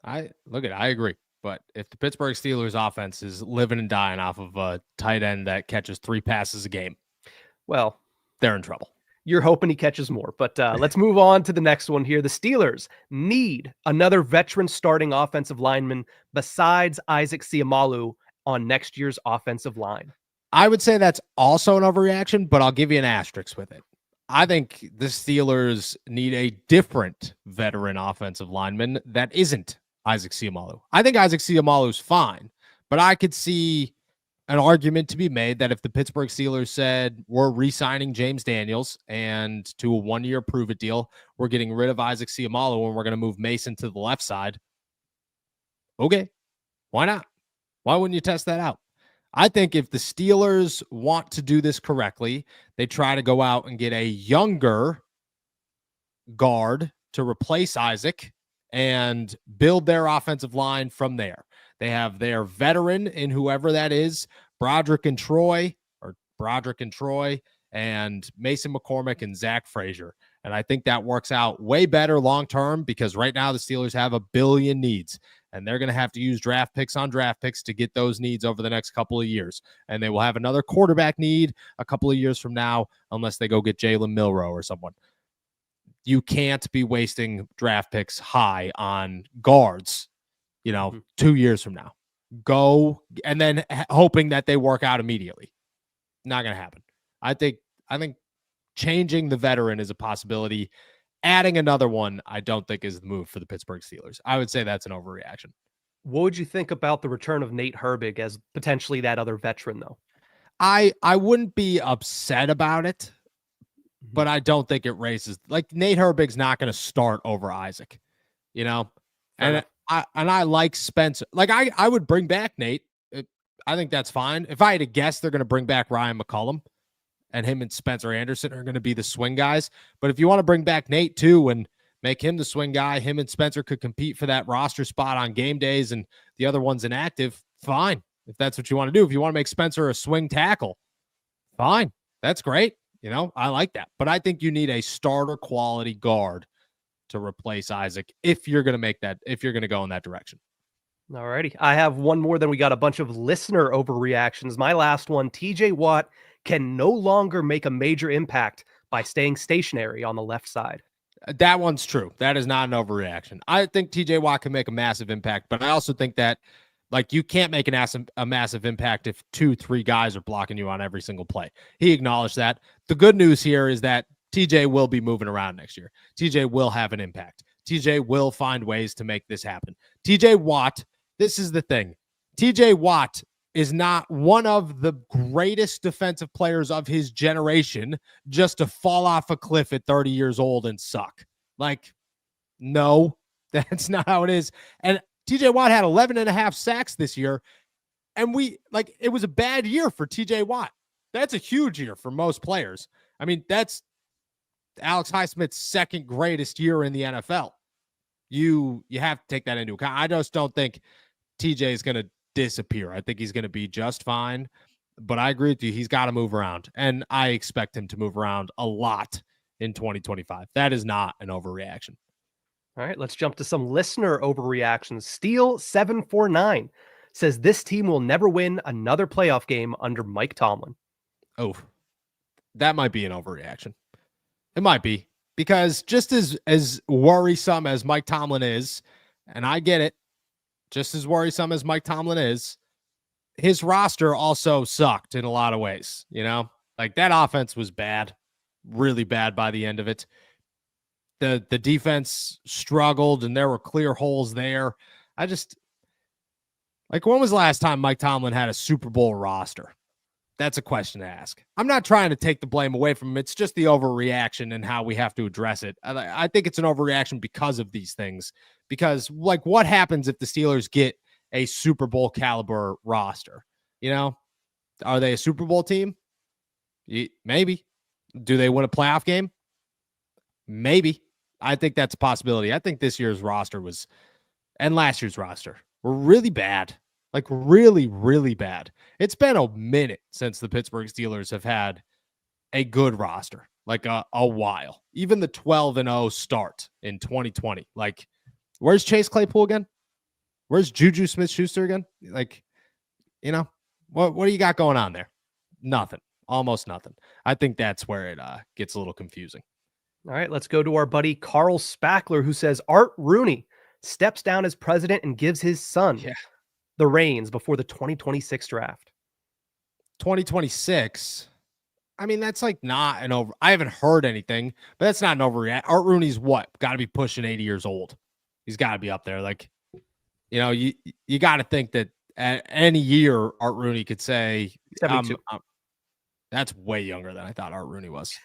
I agree. But if the Pittsburgh Steelers offense is living and dying off of a tight end that catches 3 passes a game, well, they're in trouble. You're hoping he catches more, but let's move on to the next one here. The Steelers need another veteran starting offensive lineman besides Isaac Seumalo on next year's offensive line. I would say that's also an overreaction, but I'll give you an asterisk with it. I think the Steelers need a different veteran offensive lineman that isn't Isaac Seumalo. I think Isaac Seumalo is fine, but I could see an argument to be made that if the Pittsburgh Steelers said we're re-signing James Daniels and to a 1-year prove-it deal, we're getting rid of Isaac Seumalo and we're going to move Mason to the left side. Okay, why not? Why wouldn't you test that out? I think if the Steelers want to do this correctly, they try to go out and get a younger guard to replace Isaac and build their offensive line from there. They have their veteran in whoever that is, Broderick and Troy, and Mason McCormick and Zach Frazier. And I think that works out way better long-term, because right now the Steelers have a billion needs, and they're going to have to use draft picks on draft picks to get those needs over the next couple of years. And they will have another quarterback need a couple of years from now, unless they go get Jalen Milroe or someone. You can't be wasting draft picks high on guards, 2 years from now. Go and then hoping that they work out immediately. Not going to happen. I think changing the veteran is a possibility. Adding another one, I don't think is the move for the Pittsburgh Steelers. I would say that's an overreaction. What would you think about the return of Nate Herbig as potentially that other veteran, though? I wouldn't be upset about it, but I don't think it raises, like, Nate Herbig's not going to start over Isaac, and I like Spencer. Like, I would bring back Nate. I think that's fine. If I had to guess, they're going to bring back Ryan McCullum, and him and Spencer Anderson are going to be the swing guys. But if you want to bring back Nate too and make him the swing guy, him and Spencer could compete for that roster spot on game days and the other one's inactive, fine. If that's what you want to do. If you want to make Spencer a swing tackle, fine. That's great. I like that. But I think you need a starter quality guard to replace Isaac if you're going to go in that direction. All righty. I have one more, then we got a bunch of listener overreactions. My last one, TJ Watt can no longer make a major impact by staying stationary on the left side. That one's true. That is not an overreaction. I think TJ Watt can make a massive impact, but I also think that, like, you can't make a massive impact if 2-3 guys are blocking you on every single play. He acknowledged that. The good news here is that TJ will be moving around next year. TJ will have an impact. TJ will find ways to make this happen. TJ Watt, this is the thing. TJ Watt is not one of the greatest defensive players of his generation just to fall off a cliff at 30 years old and suck. Like, no, that's not how it is. And TJ Watt had 11.5 sacks this year. And it was a bad year for TJ Watt. That's a huge year for most players. I mean, that's Alex Highsmith's second greatest year in the NFL. You have to take that into account. I just don't think TJ is going to disappear. I think he's going to be just fine, but I agree with you. He's got to move around, and I expect him to move around a lot in 2025. That is not an overreaction. All right, let's jump to some listener overreactions. Steel749 says this team will never win another playoff game under Mike Tomlin. Oh, that might be an overreaction. It might be, because just as worrisome as Mike Tomlin is, and I get it, just as worrisome as Mike Tomlin is, his roster also sucked in a lot of ways. Like, that offense was bad, really bad by the end of it. The defense struggled, and there were clear holes there. When was the last time Mike Tomlin had a Super Bowl roster? That's a question to ask. I'm not trying to take the blame away from him. It's just the overreaction and how we have to address it. I think it's an overreaction because of these things. Because, like, what happens if the Steelers get a Super Bowl caliber roster? Are they a Super Bowl team? Maybe. Do they win a playoff game? Maybe. I think that's a possibility. I think this year's roster and last year's roster were really bad. Like really, really bad. It's been a minute since the Pittsburgh Steelers have had a good roster, like a while. Even the 12-0 start in 2020. Like, where's Chase Claypool again? Where's Juju Smith-Schuster again? Like, what do you got going on there? Nothing. Almost nothing. I think that's where it gets a little confusing. All right, let's go to our buddy Carl Spackler, who says Art Rooney steps down as president and gives his son the reins before the 2026 draft. 2026? I mean, that's like not an over. I haven't heard anything, but that's not an overreact. Art Rooney's what? Got to be pushing 80 years old. He's got to be up there. Like, you got to think that at any year, Art Rooney could say, 72. That's way younger than I thought Art Rooney was.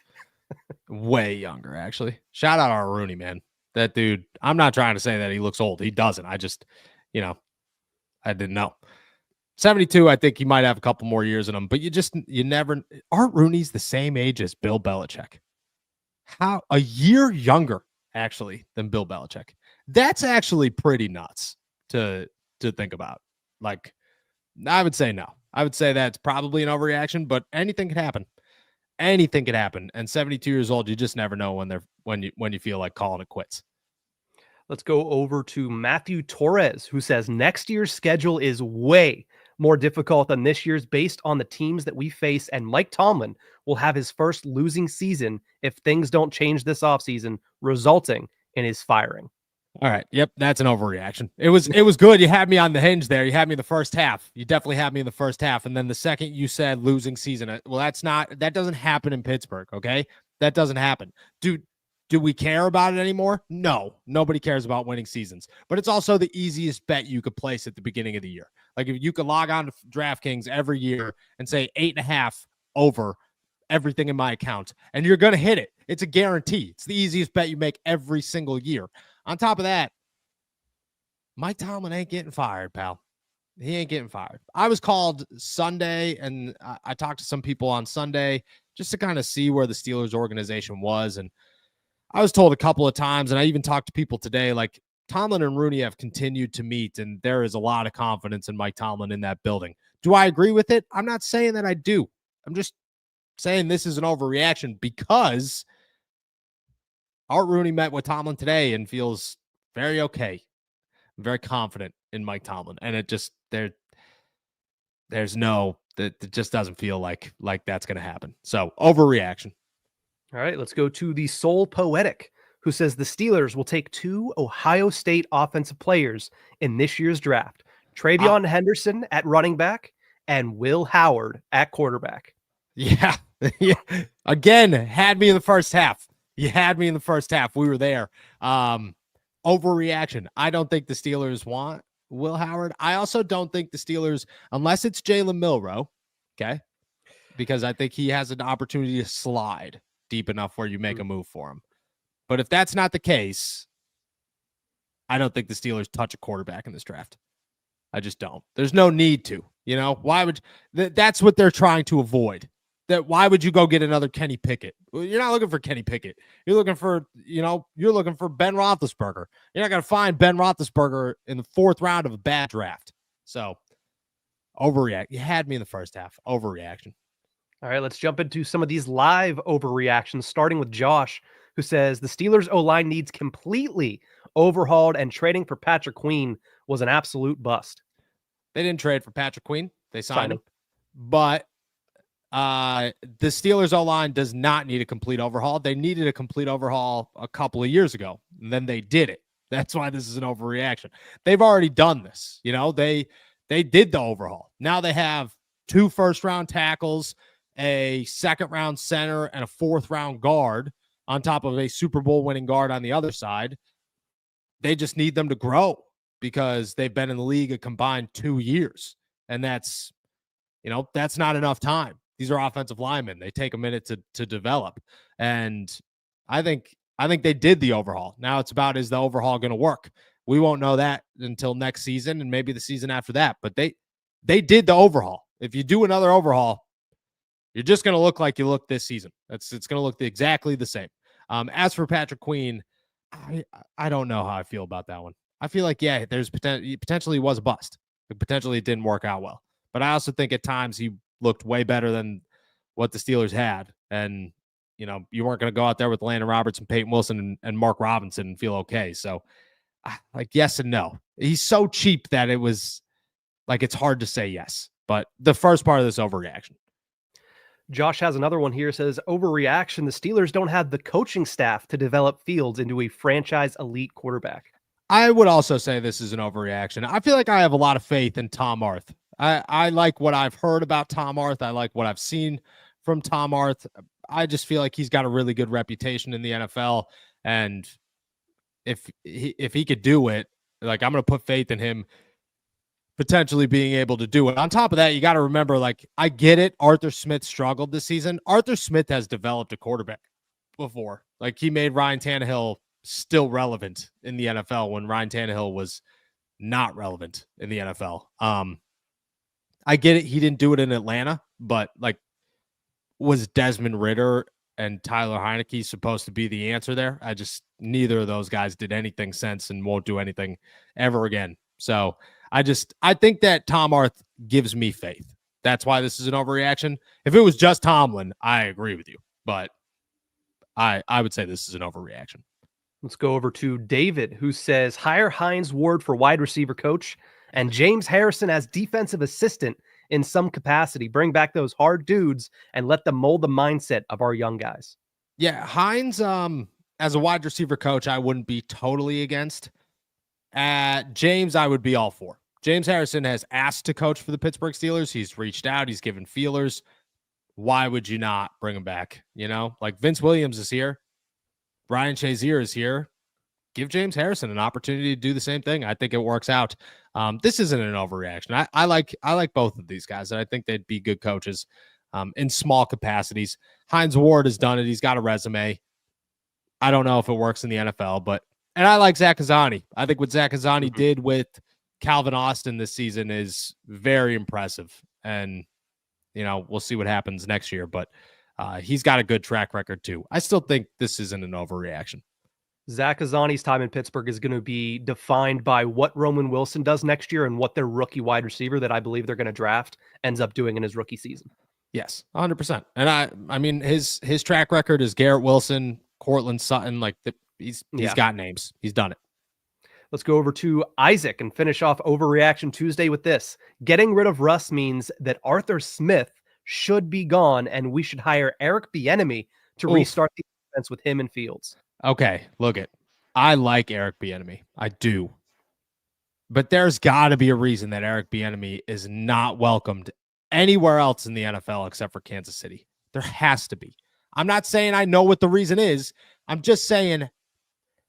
Way younger, actually. Shout out Art Rooney, man. That dude, I'm not trying to say that he looks old. He doesn't. I just, I didn't know. 72, I think he might have a couple more years in him, but you never. Art Rooney's the same age as Bill Belichick. How? A year younger, actually, than Bill Belichick. That's actually pretty nuts to think about. Like, I would say no. I would say that's probably an overreaction, but anything could happen. Anything could happen. And 72 years old, you just never know when you feel like calling it quits. Let's go over to Matthew Torres, who says next year's schedule is way more difficult than this year's based on the teams that we face, and Mike Tomlin will have his first losing season if things don't change this offseason, resulting in his firing. All right. Yep. That's an overreaction. It was good. You had me on the hinge there. You had me in the first half. You definitely had me in the first half. And then the second you said losing season, well, that doesn't happen in Pittsburgh. Okay. That doesn't happen. Do we care about it anymore? No, nobody cares about winning seasons, but it's also the easiest bet you could place at the beginning of the year. Like if you could log on to DraftKings every year and say 8.5 over everything in my account, and you're going to hit it. It's a guarantee. It's the easiest bet you make every single year. On top of that, Mike Tomlin ain't getting fired, pal. He ain't getting fired. I was called Sunday, and I talked to some people on Sunday just to kind of see where the Steelers organization was. And I was told a couple of times, and I even talked to people today, like Tomlin and Rooney have continued to meet, and there is a lot of confidence in Mike Tomlin in that building. Do I agree with it? I'm not saying that I do. I'm just saying this is an overreaction because Art Rooney met with Tomlin today and feels very okay, very confident in Mike Tomlin. And it just, it just doesn't feel like that's going to happen. So overreaction. All right, let's go to the Soul Poetic, who says the Steelers will take 2 Ohio State offensive players in this year's draft. Travion Henderson at running back and Will Howard at quarterback. Yeah. Again, had me in the first half. You had me in the first half. We were there. Overreaction. I don't think the Steelers want Will Howard. I also don't think the Steelers, unless it's Jalen Milroe, okay, because I think he has an opportunity to slide deep enough where you make a move for him. But if that's not the case, I don't think the Steelers touch a quarterback in this draft. I just don't. There's no need to. Why would that's what they're trying to avoid. That why would you go get another Kenny Pickett? You're not looking for Kenny Pickett. You're looking for, you're looking for Ben Roethlisberger. You're not going to find Ben Roethlisberger in the 4th round of a bad draft. So overreact. You had me in the first half. Overreaction. All right, let's jump into some of these live overreactions, starting with Josh, who says the Steelers O-line needs completely overhauled and trading for Patrick Queen was an absolute bust. They didn't trade for Patrick Queen. They signed him. But the Steelers O-line does not need a complete overhaul. They needed a complete overhaul a couple of years ago, and then they did it. That's why this is an overreaction. They've already done this. They did the overhaul. Now they have 2 first-round tackles, a 2nd-round center, and a 4th-round guard on top of a Super Bowl winning guard on the other side. They just need them to grow because they've been in the league a combined 2 years, and that's not enough time. These are offensive linemen. They take a minute to develop. And I think they did the overhaul. Now it's about, is the overhaul going to work? We won't know that until next season and maybe the season after that. But they did the overhaul. If you do another overhaul, you're just going to look like you look this season. It's going to look exactly the same. As for Patrick Queen, I don't know how I feel about that one. I feel like, yeah, there's potentially was a bust. Potentially it didn't work out well. But I also think at times he looked way better than what the Steelers had. And, you weren't going to go out there with Landon Roberts and Peyton Wilson and Mark Robinson and feel okay. So, like, yes and no. He's so cheap that it was like it's hard to say yes. But the first part of this overreaction. Josh has another one here, says overreaction. The Steelers don't have the coaching staff to develop Fields into a franchise elite quarterback. I would also say this is an overreaction. I feel like I have a lot of faith in Tom Arth. I like what I've heard about Tom Arth. I like what I've seen from Tom Arth. I just feel like he's got a really good reputation in the NFL. And if he could do it, like, I'm going to put faith in him potentially being able to do it. On top of that, you got to remember, like, I get it. Arthur Smith struggled this season. Arthur Smith has developed a quarterback before. Like, he made Ryan Tannehill still relevant in the NFL when Ryan Tannehill was not relevant in the NFL. I get it. He didn't do it in Atlanta, but, like, was Desmond Ridder and Tyler Heineke supposed to be the answer there? Neither of those guys did anything since and won't do anything ever again. So I think that Tom Arth gives me faith. That's why this is an overreaction. If it was just Tomlin, I agree with you, but I would say this is an overreaction. Let's go over to David, who says hire Hines Ward for wide receiver coach and James Harrison as defensive assistant in some capacity. Bring back those hard dudes and let them mold the mindset of our young guys. Yeah, Hines, as a wide receiver coach, I wouldn't be totally against. James, I would be all for. James Harrison has asked to coach for the Pittsburgh Steelers. He's reached out. He's given feelers. Why would you not bring him back? Like, Vince Williams is here. Brian Shazier is here. Give James Harrison an opportunity to do the same thing. I think it works out. This isn't an overreaction. I like both of these guys, and I think they'd be good coaches in small capacities. Hines Ward has done it. He's got a resume. I don't know if it works in the NFL, and I like Zach Azzani. I think what Zach Azzani did with Calvin Austin this season is very impressive. And, we'll see what happens next year, but he's got a good track record too. I still think this isn't an overreaction. Zach Azzani's time in Pittsburgh is going to be defined by what Roman Wilson does next year and what their rookie wide receiver that I believe they're going to draft ends up doing in his rookie season. Yes, 100%. And I mean, his track record is Garrett Wilson, Cortland Sutton. Like, he's got names. He's done it. Let's go over to Isaac and finish off Overreaction Tuesday with this. Getting rid of Russ means that Arthur Smith should be gone, and we should hire Eric Bieniemy to restart the defense with him and Fields. Okay, look it. I like Eric Bieniemy. I do. But there's got to be a reason that Eric Bieniemy is not welcomed anywhere else in the NFL except for Kansas City. There has to be. I'm not saying I know what the reason is. I'm just saying,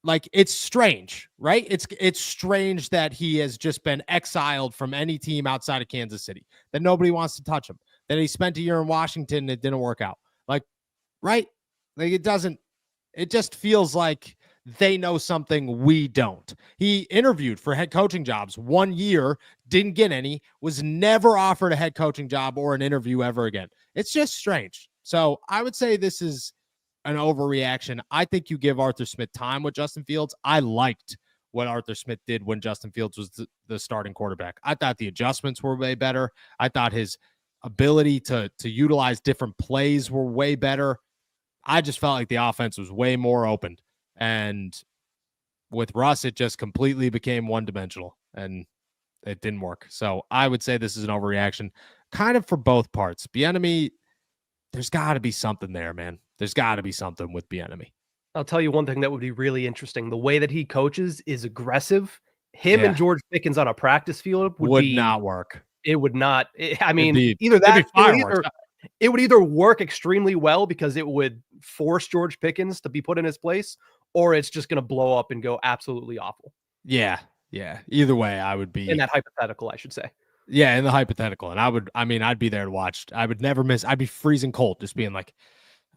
like, it's strange, right? It's strange that he has just been exiled from any team outside of Kansas City, that nobody wants to touch him, that he spent a year in Washington and it didn't work out. Like, right? Like, it just feels like they know something we don't. He interviewed for head coaching jobs 1 year, didn't get any, was never offered a head coaching job or an interview ever again. It's just strange. So I would say this is an overreaction. I think you give Arthur Smith time with Justin Fields. I liked what Arthur Smith did when Justin Fields was the starting quarterback. I thought the adjustments were way better. I thought his ability to utilize different plays were way better. I just felt like the offense was way more open. And with Russ, it just completely became one-dimensional, and it didn't work. So I would say this is an overreaction, kind of for both parts. Bieniemy, there's got to be something there, man. There's got to be something with Bieniemy. I'll tell you one thing that would be really interesting. The way that he coaches is aggressive. Him and George Pickens on a practice field would not work. It would not. I mean, either that, it would either work extremely well because it would force George Pickens to be put in his place, or it's just going to blow up and go absolutely awful. Yeah. Either way, I would be in that hypothetical, I should say. Yeah, in the hypothetical. And I'd be there to watch. I would never miss. I'd be freezing cold, just being like,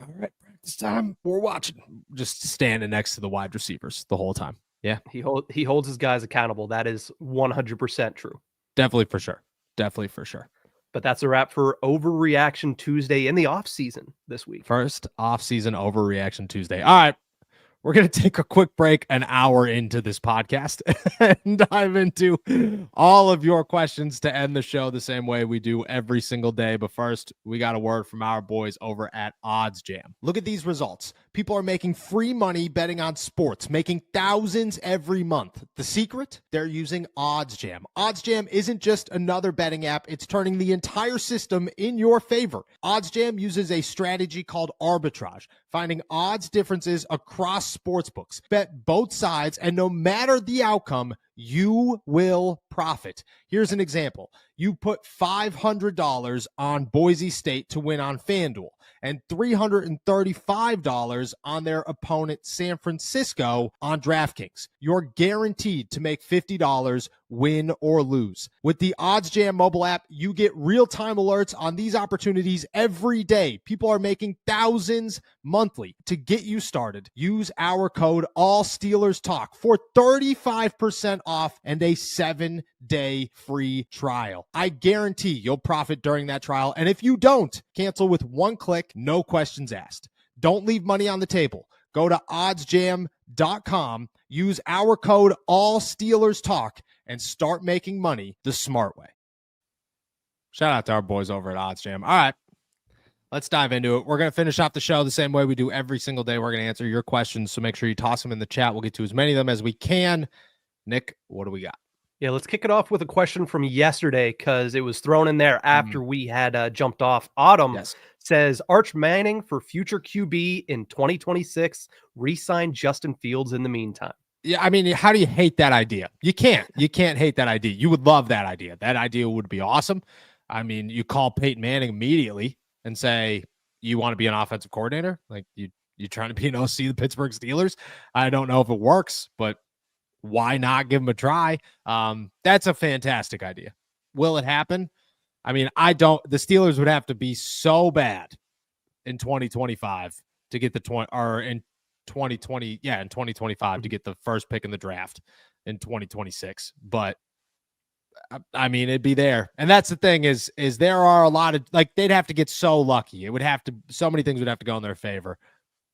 all right, practice time, we're watching. Just standing next to the wide receivers the whole time. Yeah. He holds his guys accountable. That is 100% true. Definitely for sure. But that's a wrap for Overreaction Tuesday in the off season this week. First off season Overreaction Tuesday. All right. We're going to take a quick break an hour into this podcast and dive into all of your questions to end the show the same way we do every single day. But first, we got a word from our boys over at Odds Jam. Look at these results. People are making free money betting on sports, making thousands every month. The secret? They're using Odds Jam. Odds Jam isn't just another betting app. It's turning the entire system in your favor. Odds Jam uses a strategy called arbitrage, finding odds differences across sportsbooks. Bet both sides, and no matter the outcome, you will profit. Here's an example. You put $500 on Boise State to win on FanDuel and $335 on their opponent San Francisco on DraftKings. You're guaranteed to make $50 win or lose. With the Odds Jam mobile app, you get real-time alerts on these opportunities every day. People are making thousands monthly. To get you started, use our code ALLSteelersTalk for 35% off and a 7-day free trial. I guarantee you'll profit during that trial, and if you don't, cancel with one click, no questions asked. Don't leave money on the table. Go to oddsjam.com, use our code ALLSteelersTalk, and start making money the smart way. Shout out to our boys over at Odds Jam. All right, let's dive into it. We're going to finish off the show the same way we do every single day. We're going to answer your questions, so make sure you toss them in the chat. We'll get to as many of them as we can. Nick, what do we got? Yeah, let's kick it off with a question from yesterday because it was thrown in there after we had jumped off. Autumn says, Arch Manning for future QB in 2026, re-sign Justin Fields in the meantime. Yeah, I mean, how do you hate that idea? You can't hate that idea. You would love that idea. That idea would be awesome. I mean, you call Peyton Manning immediately and say, you want to be an offensive coordinator? Like, you trying to be an OC of the Pittsburgh Steelers? I don't know if it works, but why not give him a try? That's a fantastic idea. Will it happen? I mean, the Steelers would have to be so bad in 2025 to get the 2025 to get the first pick in the draft in 2026. But I mean, it'd be there. And that's the thing is there are a lot of, like, they'd have to get so lucky. So many things would have to go in their favor,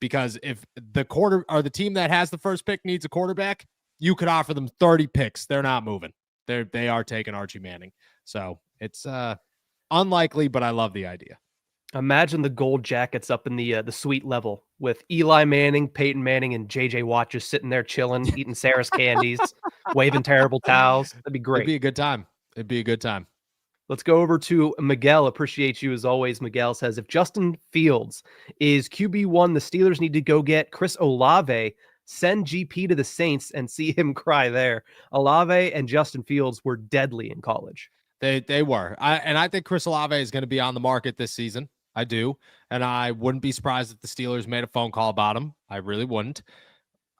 because if the team that has the first pick needs a quarterback, you could offer them 30 picks. They're not moving. They are taking Archie Manning. So it's unlikely, but I love the idea. Imagine the gold jackets up in the suite level with Eli Manning, Peyton Manning, and JJ Watt just sitting there chilling, eating Sarah's candies, waving terrible towels. That'd be great. It'd be a good time. Let's go over to Miguel. Appreciate you as always. Miguel says, if Justin Fields is QB1, the Steelers need to go get Chris Olave, send GP to the Saints and see him cry there. Olave and Justin Fields were deadly in college. They were. I think Chris Olave is going to be on the market this season. I do. And I wouldn't be surprised if the Steelers made a phone call about him. I really wouldn't.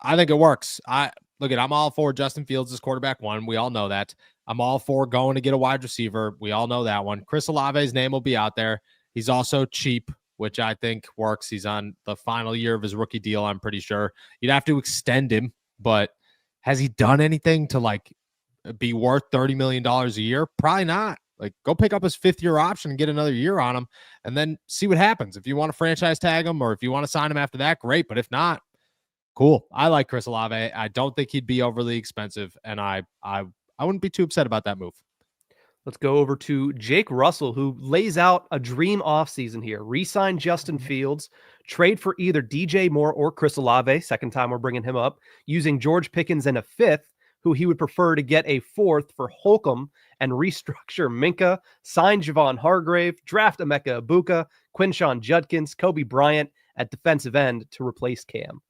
I think it works. I'm all for Justin Fields as quarterback one. We all know that. I'm all for going to get a wide receiver. We all know that one. Chris Olave's name will be out there. He's also cheap, which I think works. He's on the final year of his rookie deal, I'm pretty sure. You'd have to extend him, but has he done anything to be worth $30 million a year? Probably not. Go pick up his fifth-year option and get another year on him, and then see what happens. If you want to franchise tag him or if you want to sign him after that, great. But if not, cool. I like Chris Olave. I don't think he'd be overly expensive, and I wouldn't be too upset about that move. Let's go over to Jake Russell, who lays out a dream offseason here. Re-sign Justin Fields, trade for either DJ Moore or Chris Olave, second time we're bringing him up, using George Pickens and a fifth, who he would prefer to get a fourth for Holcomb, and restructure Minka, sign Javon Hargrave, draft Emeka Ibuka, Quinshawn Judkins, Kobe Bryant at defensive end to replace Cam.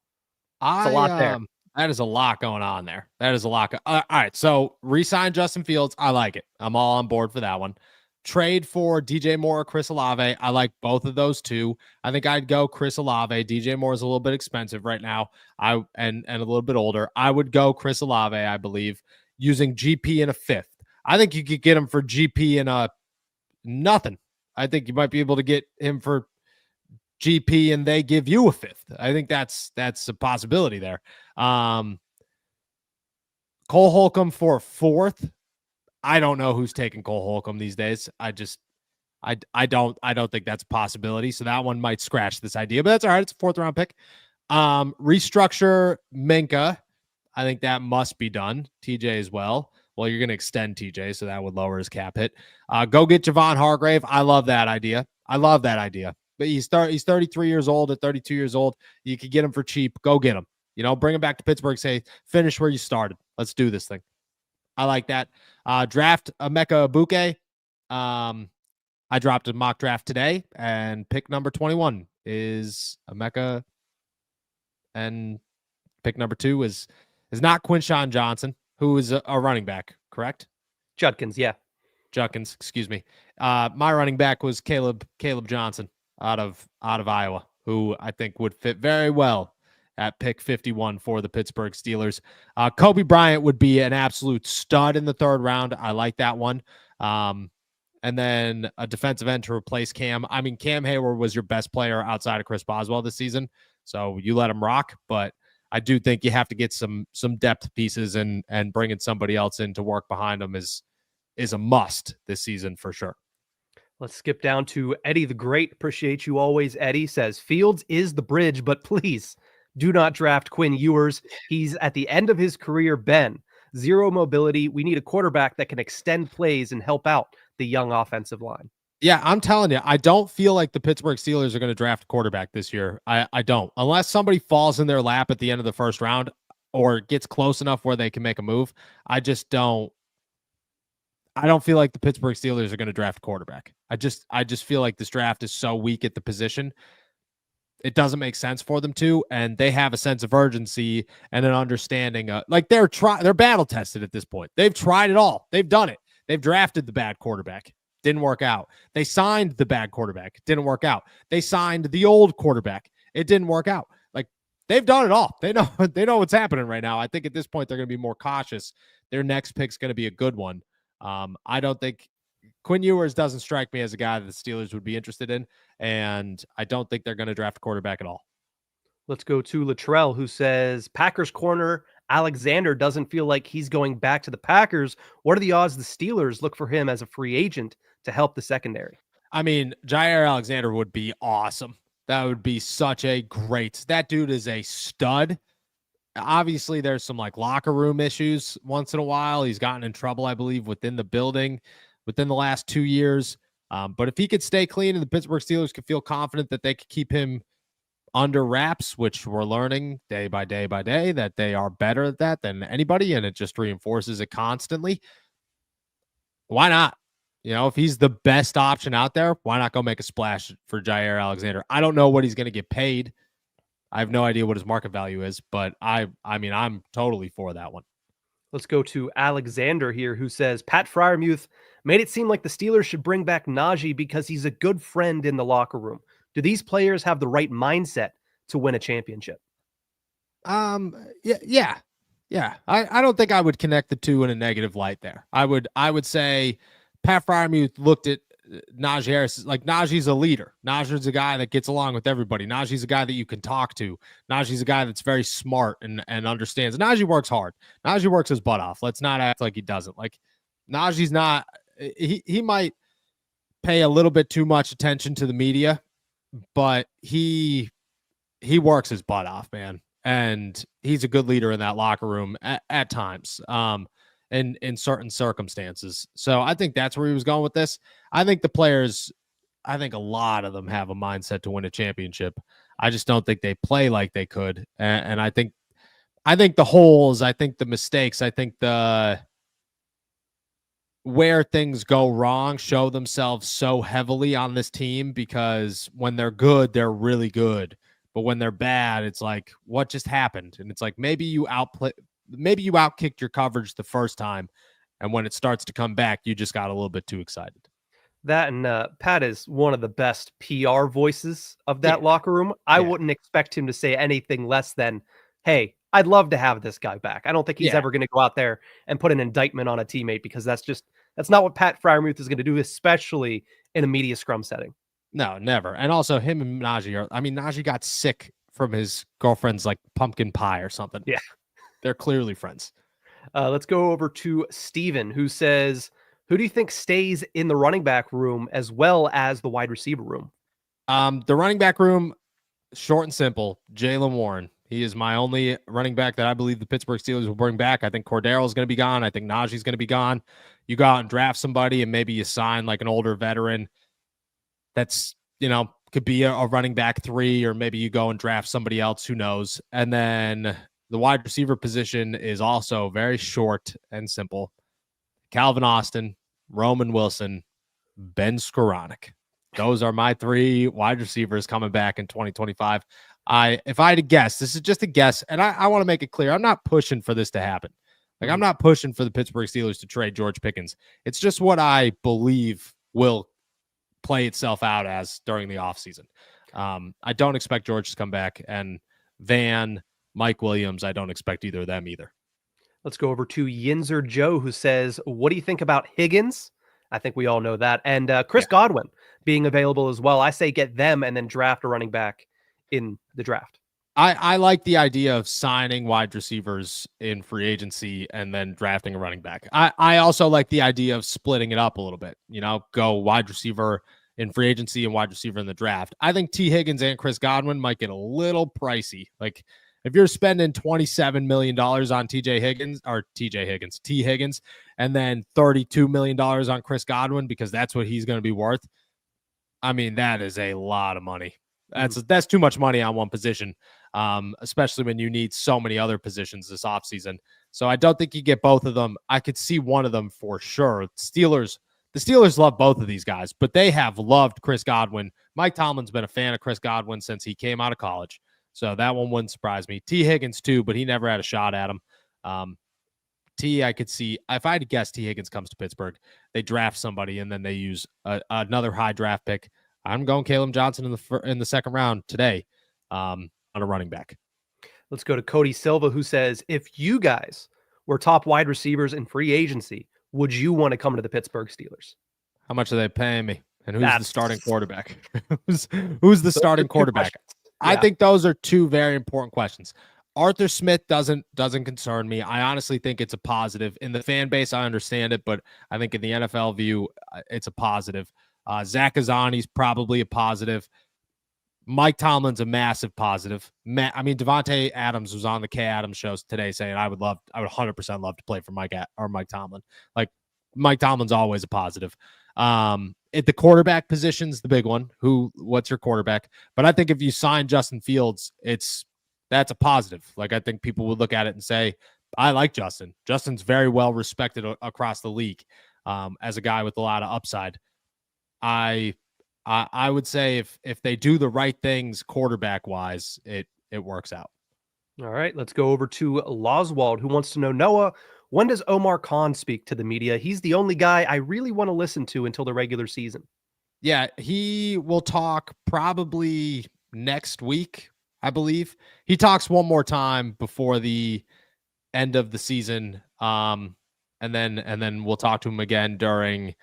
It's a lot there. That is a lot going on there. That is a lot. All right, so re-sign Justin Fields. I like it. I'm all on board for that one. Trade for DJ Moore or Chris Olave. I like both of those two. I think I'd go Chris Olave. DJ Moore is a little bit expensive right now. And a little bit older. I would go Chris Olave, I believe, using GP in a fifth. I think you could get him for GP in a nothing. I think you might be able to get him for GP and they give you a fifth. I think that's a possibility there. Cole Holcomb for a fourth. I don't know who's taking Cole Holcomb these days. I don't think that's a possibility. So that one might scratch this idea, but that's all right. It's a fourth round pick. Restructure Minka. I think that must be done. TJ as well. Well, you're going to extend TJ, so that would lower his cap hit. Go get Javon Hargrave. I love that idea. But he's 33 years old or 32 years old. You could get him for cheap. Go get him. Bring him back to Pittsburgh. Say, finish where you started. Let's do this thing. I like that. Draft Emeka Ibuke. I dropped a mock draft today, and pick number 21 is Emeka, and pick number 2 is not Quinshawn Johnson, who is a running back, correct? Judkins, yeah. Judkins, excuse me. My running back was Caleb Johnson out of Iowa, who I think would fit very well at pick 51 for the Pittsburgh Steelers. Kobe Bryant would be an absolute stud in the 3rd round. I like that one. And then a defensive end to replace Cam. I mean, Cam Hayward was your best player outside of Chris Boswell this season, so you let him rock. But I do think you have to get some depth pieces, and bringing somebody else in to work behind them is a must this season for sure. Let's skip down to Eddie the Great. Appreciate you always, Eddie. Says, Fields is the bridge, but please do not draft Quinn Ewers. He's at the end of his career, Ben. Zero mobility. We need a quarterback that can extend plays and help out the young offensive line. Yeah, I'm telling you, I don't feel like the Pittsburgh Steelers are going to draft a quarterback this year. I don't. Unless somebody falls in their lap at the end of the 1st round or gets close enough where they can make a move. I don't feel like the Pittsburgh Steelers are going to draft a quarterback. I just feel like this draft is so weak at the position. It doesn't make sense for them to, and they have a sense of urgency and an understanding. Like they're battle tested at this point. They've tried it all. They've done it. They've drafted the bad quarterback. Didn't work out. They signed the bad quarterback. Didn't work out. They signed the old quarterback. It didn't work out. Like they've done it all. They know what's happening right now. I think at this point they're going to be more cautious. Their next pick's going to be a good one. I don't think Quinn Ewers doesn't strike me as a guy that the Steelers would be interested in, and I don't think they're going to draft a quarterback at all. Let's go to Latrell, who says Packers corner Alexander doesn't feel like he's going back to the Packers. What are the odds the Steelers look for him as a free agent to help the secondary? I mean, Jair Alexander would be awesome. That would be such a great. That dude is a stud. Obviously, there's some like locker room issues once in a while. He's gotten in trouble, I believe, within the building within the last 2 years. But if he could stay clean and the Pittsburgh Steelers could feel confident that they could keep him under wraps, which we're learning day by day by day that they are better at that than anybody, and it just reinforces it constantly. Why not? If he's the best option out there, why not go make a splash for Jair Alexander? I don't know what he's going to get paid. I have no idea what his market value is, but I mean, I'm totally for that one. Let's go to Alexander here, who says Pat Freiermuth made it seem like the Steelers should bring back Najee because he's a good friend in the locker room. Do these players have the right mindset to win a championship? Yeah. I don't think I would connect the two in a negative light there. I would say Pat Freiermuth looked at Najee Harris like Najee's a leader. Najee's a guy that gets along with everybody. Najee's a guy that you can talk to. Najee's a guy that's very smart and understands. Najee works hard. Najee works his butt off. Let's not act like he doesn't. Like Najee's not. He might pay a little bit too much attention to the media, but he works his butt off, man. And he's a good leader in that locker room at times, in certain circumstances. So I think that's where he was going with this. I think the players, I think a lot of them have a mindset to win a championship. I just don't think they play like they could. And I think the holes, I think the mistakes, I think where things go wrong show themselves so heavily on this team, because when they're good, they're really good. But when they're bad, it's like, what just happened? And it's like, maybe you outkicked your coverage the first time, and when it starts to come back, you just got a little bit too excited. That and Pat is one of the best PR voices of that locker room. I wouldn't expect him to say anything less than, hey, I'd love to have this guy back. I don't think he's ever going to go out there and put an indictment on a teammate, because that's not what Pat Freiermuth is going to do, especially in a media scrum setting. No, never. And also him and Najee Najee got sick from his girlfriend's like pumpkin pie or something. Yeah. They're clearly friends. Let's go over to Steven, who says, who do you think stays in the running back room as well as the wide receiver room? The running back room, short and simple, Jaylen Warren. He is my only running back that I believe the Pittsburgh Steelers will bring back. I think Cordero is going to be gone. I think Najee's going to be gone. You go out and draft somebody, and maybe you sign like an older veteran that's, could be a running back 3, or maybe you go and draft somebody else, who knows. And then the wide receiver position is also very short and simple. Calvin Austin, Roman Wilson, Ben Skoranek. Those are my 3 wide receivers coming back in 2025. If I had to guess, this is just a guess, and I want to make it clear, I'm not pushing for this to happen. Like, I'm not pushing for the Pittsburgh Steelers to trade George Pickens. It's just what I believe will play itself out as during the offseason. I don't expect George to come back, and Mike Williams, I don't expect either of them either. Let's go over to Yinzer Joe, who says, what do you think about Higgins? I think we all know that. And Chris Godwin being available as well. I say get them and then draft a running back in the draft. I like the idea of signing wide receivers in free agency and then drafting a running back. I also like the idea of splitting it up a little bit, go wide receiver in free agency and wide receiver in the draft. I think T. Higgins and Chris Godwin might get a little pricey. Like, if you're spending $27 million on T. Higgins, and then $32 million on Chris Godwin, because that's what he's going to be worth, I mean, that is a lot of money. That's too much money on one position, especially when you need so many other positions this offseason. So I don't think you get both of them. I could see one of them for sure. The Steelers love both of these guys, but they have loved Chris Godwin. Mike Tomlin's been a fan of Chris Godwin since he came out of college. So that one wouldn't surprise me. T. Higgins too, but he never had a shot at him. I could see, if I had to guess, T. Higgins comes to Pittsburgh, they draft somebody and then they use another high draft pick. I'm going Caleb Johnson in the second round today on a running back. Let's go to Cody Silva, who says, if you guys were top wide receivers in free agency, would you want to come to the Pittsburgh Steelers? How much are they paying me? And who's the starting quarterback? who's the starting quarterback? Yeah. I think those are 2 very important questions. Arthur Smith doesn't concern me. I honestly think it's a positive. In the fan base, I understand it, but I think in the NFL view, it's a positive. Zach Azani's probably a positive. Mike Tomlin's a massive positive. Devontae Adams was on the K Adams shows today saying I would 100% love to play for Mike Tomlin. Like, Mike Tomlin's always a positive. At the quarterback position's the big one. What's your quarterback? But I think if you sign Justin Fields, that's a positive. Like, I think people would look at it and say, I like Justin. Justin's very well respected across the league as a guy with a lot of upside. I would say if they do the right things quarterback wise, it works out. All right, let's go over to Loswald, who wants to know, Noah, when does Omar Khan speak to the media? He's the only guy I really want to listen to until the regular season. Yeah, he will talk probably next week, I believe. He talks one more time before the end of the season, and then we'll talk to him again during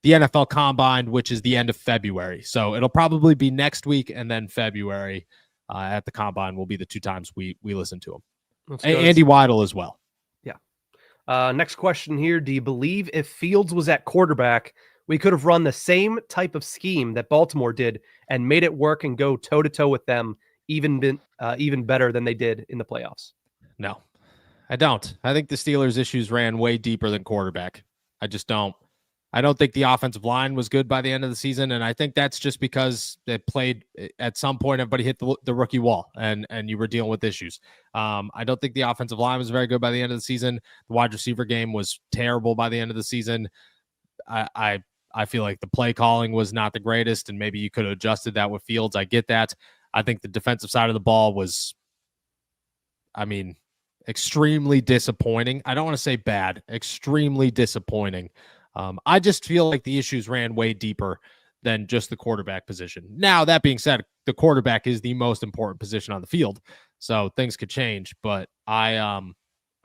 the NFL Combine, which is the end of February. So it'll probably be next week, and then February at the Combine will be the 2 times we listen to him. Andy Weidel as well. Yeah. Next question here. Do you believe if Fields was at quarterback, we could have run the same type of scheme that Baltimore did and made it work and go toe-to-toe with them even better than they did in the playoffs? No, I don't. I think the Steelers' issues ran way deeper than quarterback. I just don't. I don't think the offensive line was good by the end of the season, and I think that's just because they played at some point. Everybody hit the rookie wall, and you were dealing with issues. I don't think the offensive line was very good by the end of the season. The wide receiver game was terrible by the end of the season. I feel like the play calling was not the greatest, and maybe you could have adjusted that with Fields. I get that. I think the defensive side of the ball was, extremely disappointing. I don't want to say bad, extremely disappointing. I just feel like the issues ran way deeper than just the quarterback position. Now, that being said, the quarterback is the most important position on the field, so things could change, but I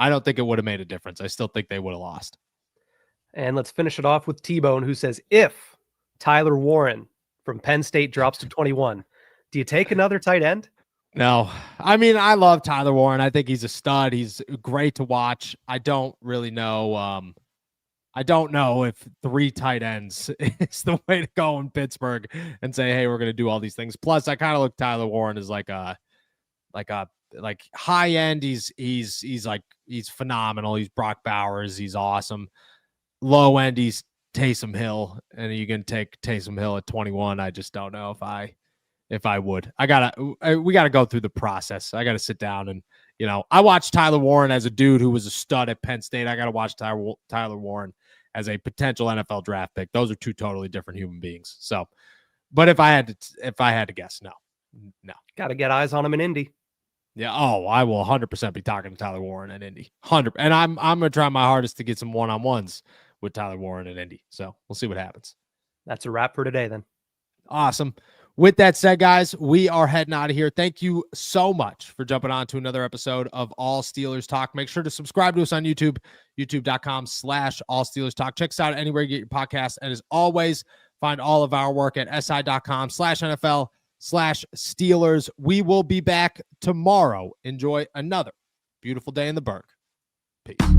don't think it would have made a difference. I still think they would have lost. And let's finish it off with T-Bone, who says, if Tyler Warren from Penn State drops to 21, do you take another tight end? No. I love Tyler Warren. I think he's a stud. He's great to watch. I don't really know I don't know if 3 tight ends is the way to go in Pittsburgh and say, hey, we're going to do all these things. Plus, I kind of look Tyler Warren as like high end. He's phenomenal. He's Brock Bowers. He's awesome. Low end, he's Taysom Hill, and you can take Taysom Hill at 21. I just don't know if I would. We gotta go through the process. I gotta sit down and, I watched Tyler Warren as a dude who was a stud at Penn State. I gotta watch Tyler Warren as a potential NFL draft pick. Those are 2 totally different human beings. So, but if I had to guess, no. Got to get eyes on him in Indy. Yeah. Oh, I will 100% be talking to Tyler Warren at Indy. 100. And I'm gonna try my hardest to get some one-on-ones with Tyler Warren at Indy. So we'll see what happens. That's a wrap for today then. Awesome. With that said, guys, we are heading out of here. Thank you so much for jumping on to another episode of All Steelers Talk. Make sure to subscribe to us on YouTube, youtube.com/All Steelers Talk. Check us out anywhere you get your podcast. And as always, find all of our work at si.com/NFL/Steelers. We will be back tomorrow. Enjoy another beautiful day in the Berg. Peace.